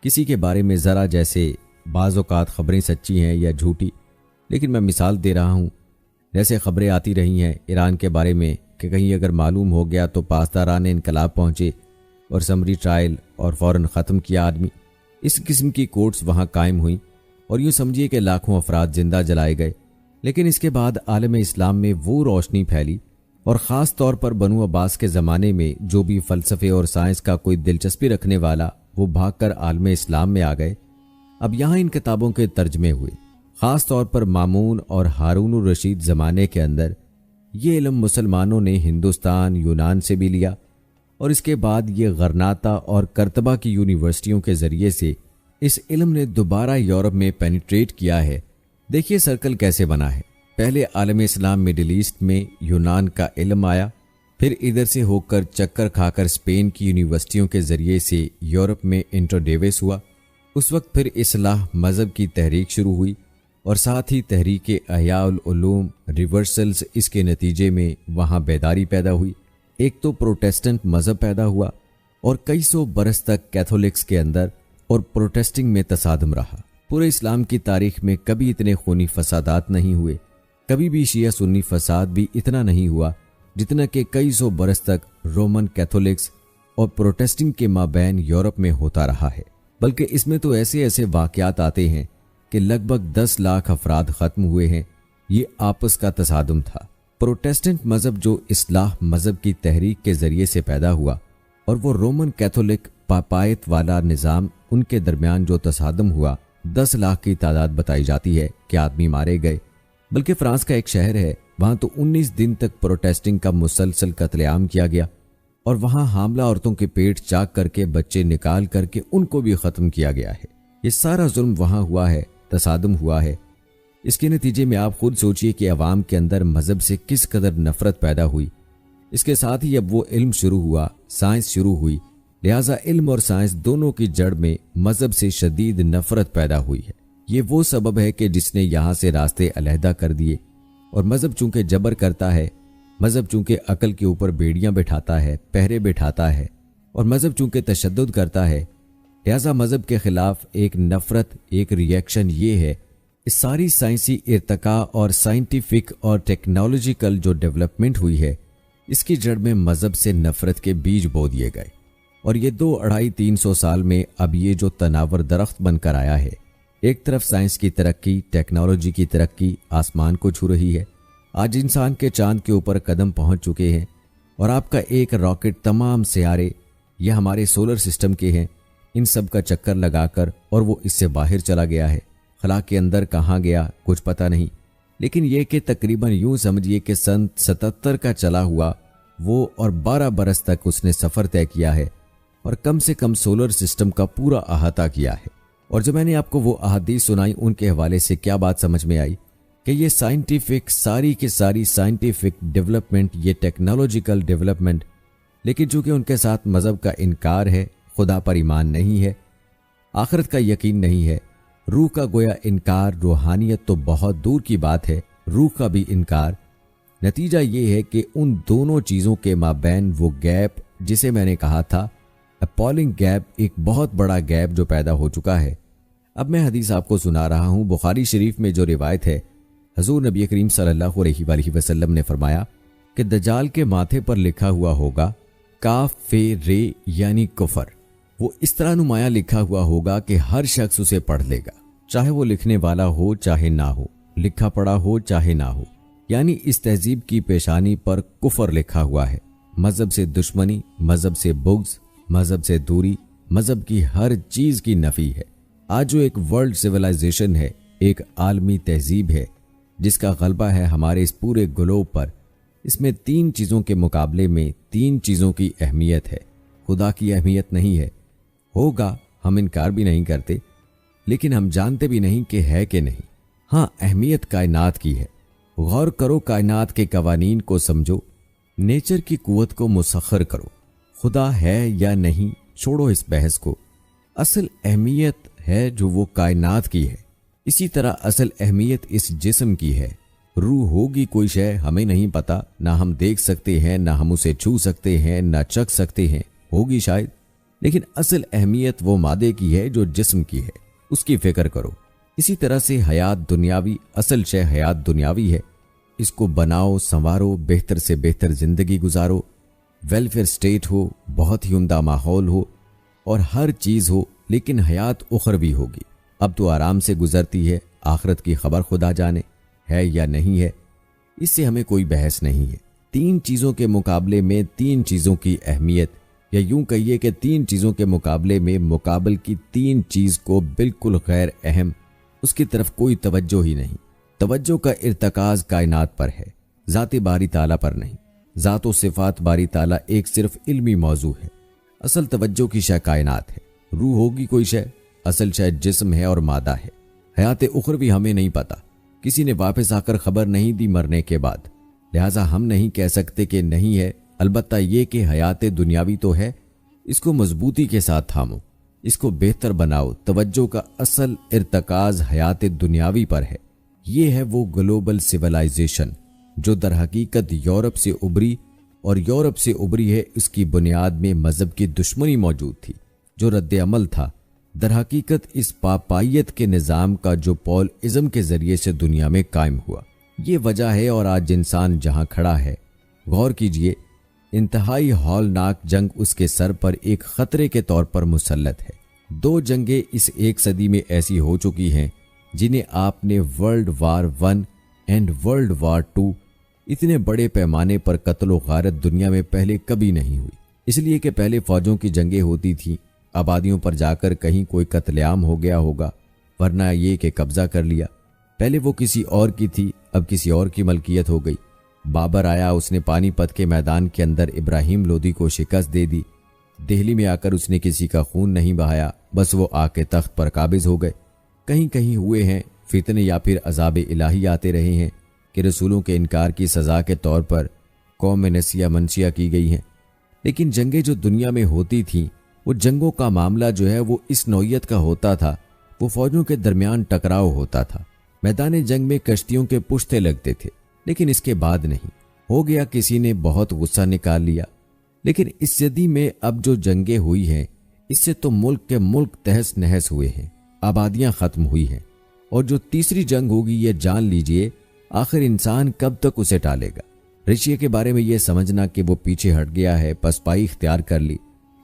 किसी के बारे में ज़रा, जैसे बाज़ औक़ात ख़बरें सच्ची हैं या झूठी, लेकिन मैं मिसाल दे रहा हूँ। जैसे ख़बरें आती रही हैं ईरान के बारे में कि कहीं अगर मालूम हो गया तो पासदारान इनकलाब पहुँचे और समरी ट्रायल और फ़ौरन ख़त्म किया आदमी। इस किस्म की कोर्ट्स वहाँ कायम हुई और यूँ समझिए कि लाखों अफराद जिंदा जलाए गए। लेकिन इसके बाद आलम इस्लाम में वो रोशनी फैली और ख़ास तौर पर बनु अब्बास के ज़माने में जो भी फ़लसफ़े और साइंस का कोई दिलचस्पी रखने वाला वो भागकर आलम इस्लाम में आ गए। अब यहाँ इन किताबों के तर्जमे हुए। ख़ास तौर पर मामून और हारून रशीद ज़माने के अंदर ये इल्म मुसलमानों ने हिंदुस्तान यूनान से भी लिया और इसके बाद ये गरनाता और करतबा की यूनिवर्सिटियों के ज़रिए से इस इल्म ने दोबारा यूरोप में पेनिट्रेट किया है। देखिए सर्कल कैसे बना है। पहले आलम इस्लाम मिडिल ईस्ट में यूनान का इल्म आया, फिर इधर से होकर चक्कर खाकर स्पेन की यूनिवर्सिटियों के ज़रिए से यूरोप में इंट्रोडेवेस हुआ। उस वक्त फिर इस्लाह मज़हब की तहरीक शुरू हुई और साथ ही तहरीक अहयाउल उलूम रिवर्सल्स, इसके नतीजे में वहाँ बेदारी पैदा हुई। एक तो प्रोटेस्टेंट मज़हब पैदा हुआ और कई सौ बरस तक कैथोलिक्स के अंदर और प्रोटेस्टिंग में तसादम रहा। पूरे इस्लाम की तारीख में कभी इतने खूनी फसादात नहीं हुए, कभी भी शिया सुन्नी फसाद भी इतना नहीं हुआ जितना कि कई सौ बरस तक रोमन कैथोलिक्स और प्रोटेस्टिंग के माबैन यूरोप में होता रहा है। बल्कि इसमें तो ऐसे ऐसे वाक़यात आते हैं कि लगभग 10 लाख अफराद ख़त्म हुए हैं। ये आपस का तसादुम था। प्रोटेस्टेंट मज़हब जो इस्लाह मज़हब की तहरीक के ज़रिए से पैदा हुआ और वो रोमन कैथोलिक पापायत वाला निज़ाम, उनके दरमियान जो तसादम हुआ, 10 लाख की तादाद बताई जाती है कि आदमी मारे गए। बल्कि फ्रांस का एक शहर है, वहाँ तो 19 दिन तक प्रोटेस्टिंग का मुसलसल कत्लेआम किया गया और वहाँ हामला औरतों के पेट चाक करके बच्चे निकाल करके उनको भी ख़त्म किया गया है। ये सारा जुल्म वहाँ हुआ है, तसादम हुआ है। इसके नतीजे में आप खुद सोचिए कि अवाम के अंदर मज़हब से किस कदर नफ़रत पैदा हुई। इसके साथ ही अब वो इल्म शुरू हुआ, साइंस शुरू हुई, लिहाजा इल्म और साइंस दोनों की जड़ में मज़हब से शदीद नफ़रत पैदा हुई है। ये वो सबब है कि जिसने यहाँ से रास्ते अलहदा कर दिए। और मज़हब चूंकि जबर करता है, मज़हब चूंकि अकल के ऊपर बेड़ियाँ बिठाता है, पहरे बिठाता है, और मज़हब चूंकि तशद्दुद करता है, लिहाजा मज़हब के ख़िलाफ़ एक नफ़रत, एक रिएक्शन ये है। इस सारी साइंसी इर्तका और साइंटिफिक और टेक्नोलॉजिकल जो डेवलपमेंट हुई है, इसकी जड़ में मज़हब से नफ़रत के बीज बो दिए गए। और ये 200-250-300 साल में अब ये जो तनावर दरख्त बनकर आया है, एक तरफ साइंस की तरक्की, टेक्नोलॉजी की तरक्की आसमान को छू रही है। आज इंसान के चांद के ऊपर कदम पहुंच चुके हैं और आपका एक रॉकेट तमाम सियारे यह हमारे सोलर सिस्टम के हैं, इन सब का चक्कर लगाकर और वो इससे बाहर चला गया है। खला के अंदर कहाँ गया कुछ पता नहीं, लेकिन यह कि तकरीबन यूं समझिए कि सन 77 का चला हुआ वो और 12 बरस तक उसने सफ़र तय किया है और कम से कम सोलर सिस्टम का पूरा अहाता किया है। और जब मैंने आपको वो अहादीस सुनाई, उनके हवाले से क्या बात समझ में आई कि ये साइंटिफिक, सारी की सारी साइंटिफिक डेवलपमेंट, ये टेक्नोलॉजिकल डेवलपमेंट, लेकिन चूंकि उनके साथ मज़हब का इनकार है, खुदा पर ईमान नहीं है, आखिरत का यकीन नहीं है, रूह का गोया इनकार, रूहानियत तो बहुत दूर की बात है, रूह का भी इनकार। नतीजा ये है कि उन दोनों चीज़ों के माबैन वो गैप, जिसे मैंने कहा था अपॉलिंग गैप, एक बहुत बड़ा गैप जो पैदा हो चुका है। अब मैं हदीस आपको सुना रहा हूँ। बुखारी शरीफ में जो रिवायत है, हजूर नबी करीम सल्लल्लाहु अलैहि वसल्लम ने फरमाया कि दज्जाल के माथे पर लिखा हुआ होगा काफ फे रे यानी कुफर। वो इस तरह नुमाया लिखा हुआ होगा कि हर शख्स उसे पढ़ लेगा, चाहे वो लिखने वाला हो चाहे ना हो, लिखा पढ़ा हो चाहे ना हो। यानी इस तहजीब की पेशानी पर कुफर लिखा हुआ है। मजहब से दुश्मनी, मजहब से बुग़्ज़, मजहब से दूरी, मजहब की हर चीज की नफी है। आज जो एक वर्ल्ड सिविलाइजेशन है, एक आलमी तहजीब है जिसका गलबा है हमारे इस पूरे ग्लोब पर, इसमें 3 चीज़ों के मुकाबले में 3 चीज़ों की अहमियत है। खुदा की अहमियत नहीं है, होगा, हम इनकार भी नहीं करते, लेकिन हम जानते भी नहीं कि है कि नहीं। हाँ, अहमियत कायनात की है। गौर करो, कायनात के कवानीन को समझो, नेचर की कुव्वत को मुसख्खर करो। खुदा है या नहीं, छोड़ो इस बहस को। असल अहमियत है जो वो कायनात की है। इसी तरह असल अहमियत इस जिस्म की है। रूह होगी कोई शय, हमें नहीं पता, ना हम देख सकते हैं, ना हम उसे छू सकते हैं, ना चख सकते हैं, होगी शायद, लेकिन असल अहमियत वो मादे की है जो जिस्म की है, उसकी फिक्र करो। इसी तरह से हयात दुनियावी, असल शय हयात दुनियावी है, इसको बनाओ, संवारो, बेहतर से बेहतर जिंदगी गुजारो, वेलफेयर स्टेट हो, बहुत ही उम्दा माहौल हो और हर चीज हो, लेकिन हयात उखरवी होगी। अब तो आराम से गुजरती है, आखिरत की खबर खुदा जाने है या नहीं है, इससे हमें कोई बहस नहीं है। तीन चीजों के मुकाबले में तीन चीजों की अहमियत, या यूं कहिए कि तीन चीजों के मुकाबले में मुकाबल की तीन चीज को बिल्कुल गैर अहम, उसकी तरफ कोई तवज्जो ही नहीं। तवज्जो का इर्तकाज कायनात पर है, ज़ाते बारी ताला पर नहीं। ज़ात व सिफात बारी ताला एक सिर्फ इल्मी मौजू है। असल तवज्जो की शय कायनात है। रूह होगी कोई शय, असल शय जिस्म है और मादा है। हयात उखरवी हमें नहीं पता, किसी ने वापस आकर खबर नहीं दी मरने के बाद, लिहाजा हम नहीं कह सकते कि नहीं है। अलबत्ता ये कि हयात दुनियावी तो है, इसको मजबूती के साथ थामो, इसको बेहतर बनाओ। तवज्जो का असल इर्तकाज हयात दुनियावी पर है। ये है वो ग्लोबल सिविलाइजेशन जो दर हकीकत यूरोप से उभरी, और यूरोप से उभरी है इसकी बुनियाद में मजहब की दुश्मनी मौजूद थी। जो रद्द अमल था दर हकीकत इस पापायत के निज़ाम का जो पॉल इज़म के जरिए से दुनिया में कायम हुआ। ये वजह है। और आज इंसान जहां खड़ा है, गौर कीजिए, इंतहाई हौलनाक जंग उसके सर पर एक खतरे के तौर पर मुसल्लत है। दो जंगें इस एक सदी में ऐसी हो चुकी हैं जिन्हें आपने world war 1 and world war 2 इतने बड़े पैमाने पर कत्ल व गारत दुनिया में पहले कभी नहीं हुई। इसलिए कि पहले फौजों की जंगें होती थीं, आबादियों पर जाकर कहीं कोई कत्लेआम हो गया होगा, वरना ये कि कब्जा कर लिया। पहले वो किसी और की थी, अब किसी और की मलकियत हो गई। बाबर आया, उसने पानीपत के मैदान के अंदर इब्राहिम लोदी को शिकस्त दे दी। दिल्ली में आकर उसने किसी का खून नहीं बहाया, बस वो आके तख्त पर काबिज हो गए। कहीं कहीं हुए हैं फितने या फिर अजाब इलाही आते रहे हैं कि रसूलों के इनकार की सज़ा के तौर पर कौम में नसिया मनसिया की गई हैं। लेकिन जंगें जो दुनिया में होती थीं, वो जंगों का मामला जो है वो इस नौइयत का होता था। वो फौजों के दरमियान टकराव होता था, मैदान जंग में कश्तियों के पुश्ते लगते थे, लेकिन इसके बाद नहीं। हो गया किसी ने बहुत गुस्सा निकाल लिया। लेकिन इस सदी में अब जो जंगें हुई हैं, इससे तो मुल्क के मुल्क तहस नहस हुए हैं, आबादियां खत्म हुई हैं। और जो तीसरी जंग होगी, ये जान लीजिए आखिर इंसान कब तक उसे टालेगा। रशिया के बारे में यह समझना कि वो पीछे हट गया है, पसपाई इख्तियार कर ली,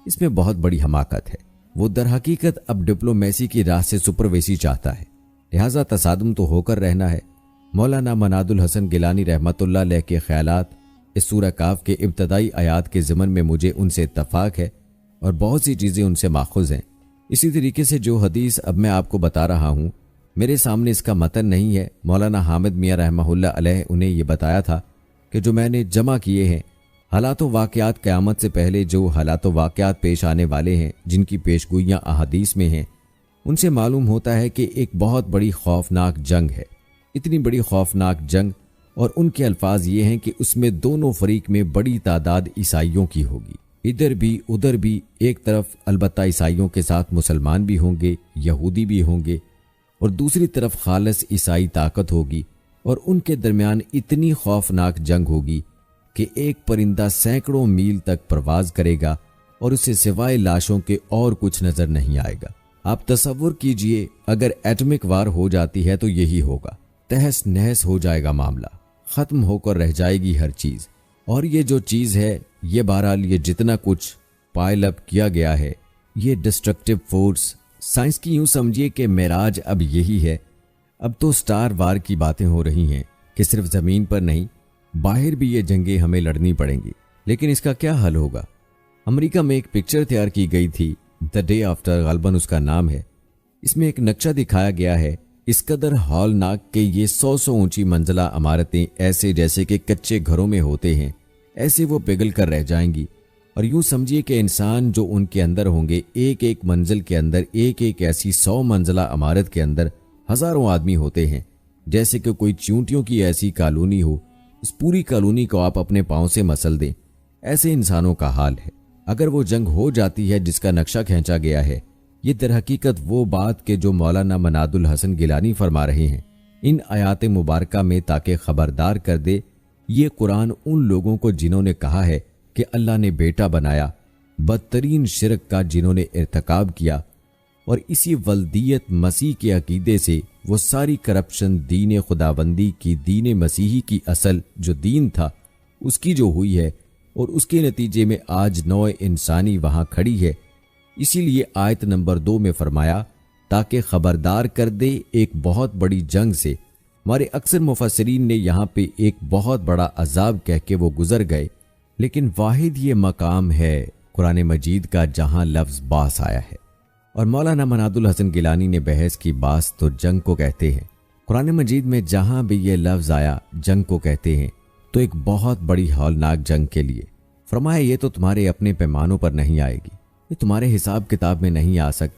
इसमें बहुत बड़ी हमाकत है। वो दर हकीकत अब डिप्लोमेसी की राह से सुपरवेसी चाहता है, लिहाजा तसादुम तो होकर रहना है। मौलाना मनादुल हसन गिलानी रहमतुल्लाह अलैह के ख्यालात इस सूरह काफ के इब्तदाई आयात के ज़मन में मुझे उनसे इत्तफाक है और बहुत सी चीज़ें उनसे माखुज़ हैं। इसी तरीके से जो हदीस अब मैं आपको बता रहा हूँ, मेरे सामने इसका मतन नहीं है। मौलाना हामिद मियाँ रहमहुल्लाह अलैह उन्हें ये बताया था कि जो मैंने जमा किए हैं हालात व वाक़यात, क़यामत से पहले जो हालात व वाक़यात पेश आने वाले हैं, जिनकी पेशगोइयाँ अहादीस में हैं, उनसे मालूम होता है कि एक बहुत बड़ी खौफनाक जंग है। इतनी बड़ी खौफनाक जंग, और उनके अल्फाज ये हैं कि उसमें दोनों फरीक में बड़ी तादाद ईसाइयों की होगी, इधर भी उधर भी। एक तरफ अलबत्ता ईसाइयों के साथ मुसलमान भी होंगे, यहूदी भी होंगे, और दूसरी तरफ खालिस ईसाई ताकत होगी। और उनके दरमियान इतनी खौफनाक जंग होगी कि एक परिंदा सैकड़ों मील तक परवाज करेगा और उसे सिवाय लाशों के और कुछ नजर नहीं आएगा। आप तसव्वुर कीजिए, अगर एटॉमिक वार हो जाती है तो यही होगा। तहस नहस हो जाएगा मामला, खत्म होकर रह जाएगी हर चीज। और ये जो चीज है, ये बहरहाल ये जितना कुछ पाइल अप किया गया है, ये डिस्ट्रक्टिव फोर्स, साइंस की यूं समझिए कि मेराज अब यही है। अब तो स्टार वार की बातें हो रही हैं कि सिर्फ जमीन पर नहीं, बाहर भी ये जंगें हमें लड़नी पड़ेंगी। लेकिन इसका क्या हल होगा? अमेरिका में एक पिक्चर तैयार की गई थी, द डे आफ्टर, गालबन उसका नाम है। इसमें एक नक्शा दिखाया गया है इस कदर हौलनाक के ये 100 ऊंची मंजिला इमारतें ऐसे जैसे कि कच्चे घरों में होते हैं, ऐसे वो पिघल कर रह जाएंगी। और यूं समझिए कि इंसान जो उनके अंदर होंगे, एक एक मंजिल के अंदर, एक एक ऐसी 100 मंजिला इमारत के अंदर हजारों आदमी होते हैं। जैसे कि कोई चींटियों की ऐसी कॉलोनी हो, उस पूरी कॉलोनी को आप अपने पांव से मसल दें, ऐसे इंसानों का हाल है। अगर वो जंग हो जाती है जिसका नक्शा खींचा गया है, ये दर हकीकत वो बात के जो मौलाना मनादुल हसन गिलानी फरमा रहे हैं इन आयात मुबारका में, ताकि खबरदार कर दे ये कुरान उन लोगों को जिन्होंने कहा है कि अल्लाह ने बेटा बनाया, बदतरीन शिरक का जिन्होंने इर्तकाब किया, और इसी वल्दियत मसीह के अकीदे से वो सारी करप्शन दीन खुदाबंदी की, दीन मसीही की असल जो दीन था उसकी जो हुई है, और उसके नतीजे में आज नौ इंसानी वहां खड़ी है। इसीलिए आयत नंबर 2 में फरमाया, ताकि खबरदार कर दे एक बहुत बड़ी जंग से हमारे अक्सर मुफस्सिरीन ने यहाँ पे एक बहुत बड़ा अजाब कह के वो गुजर गए, लेकिन वाहिद ये मकाम है कुरान मजीद का जहां लफ्ज बास आया है। और मौलाना मनादुल हसन गिलानी ने बहस की बास तो जंग को कहते हैं, कुरान मजीद में जहां भी ये लफ्ज आया जंग को कहते हैं, तो एक बहुत बड़ी हौलनाक जंग के लिए। फरमाया ये तो तुम्हारे अपने पैमानों पर नहीं आएगी, ये तुम्हारे हिसाब किताब में नहीं आ सकती।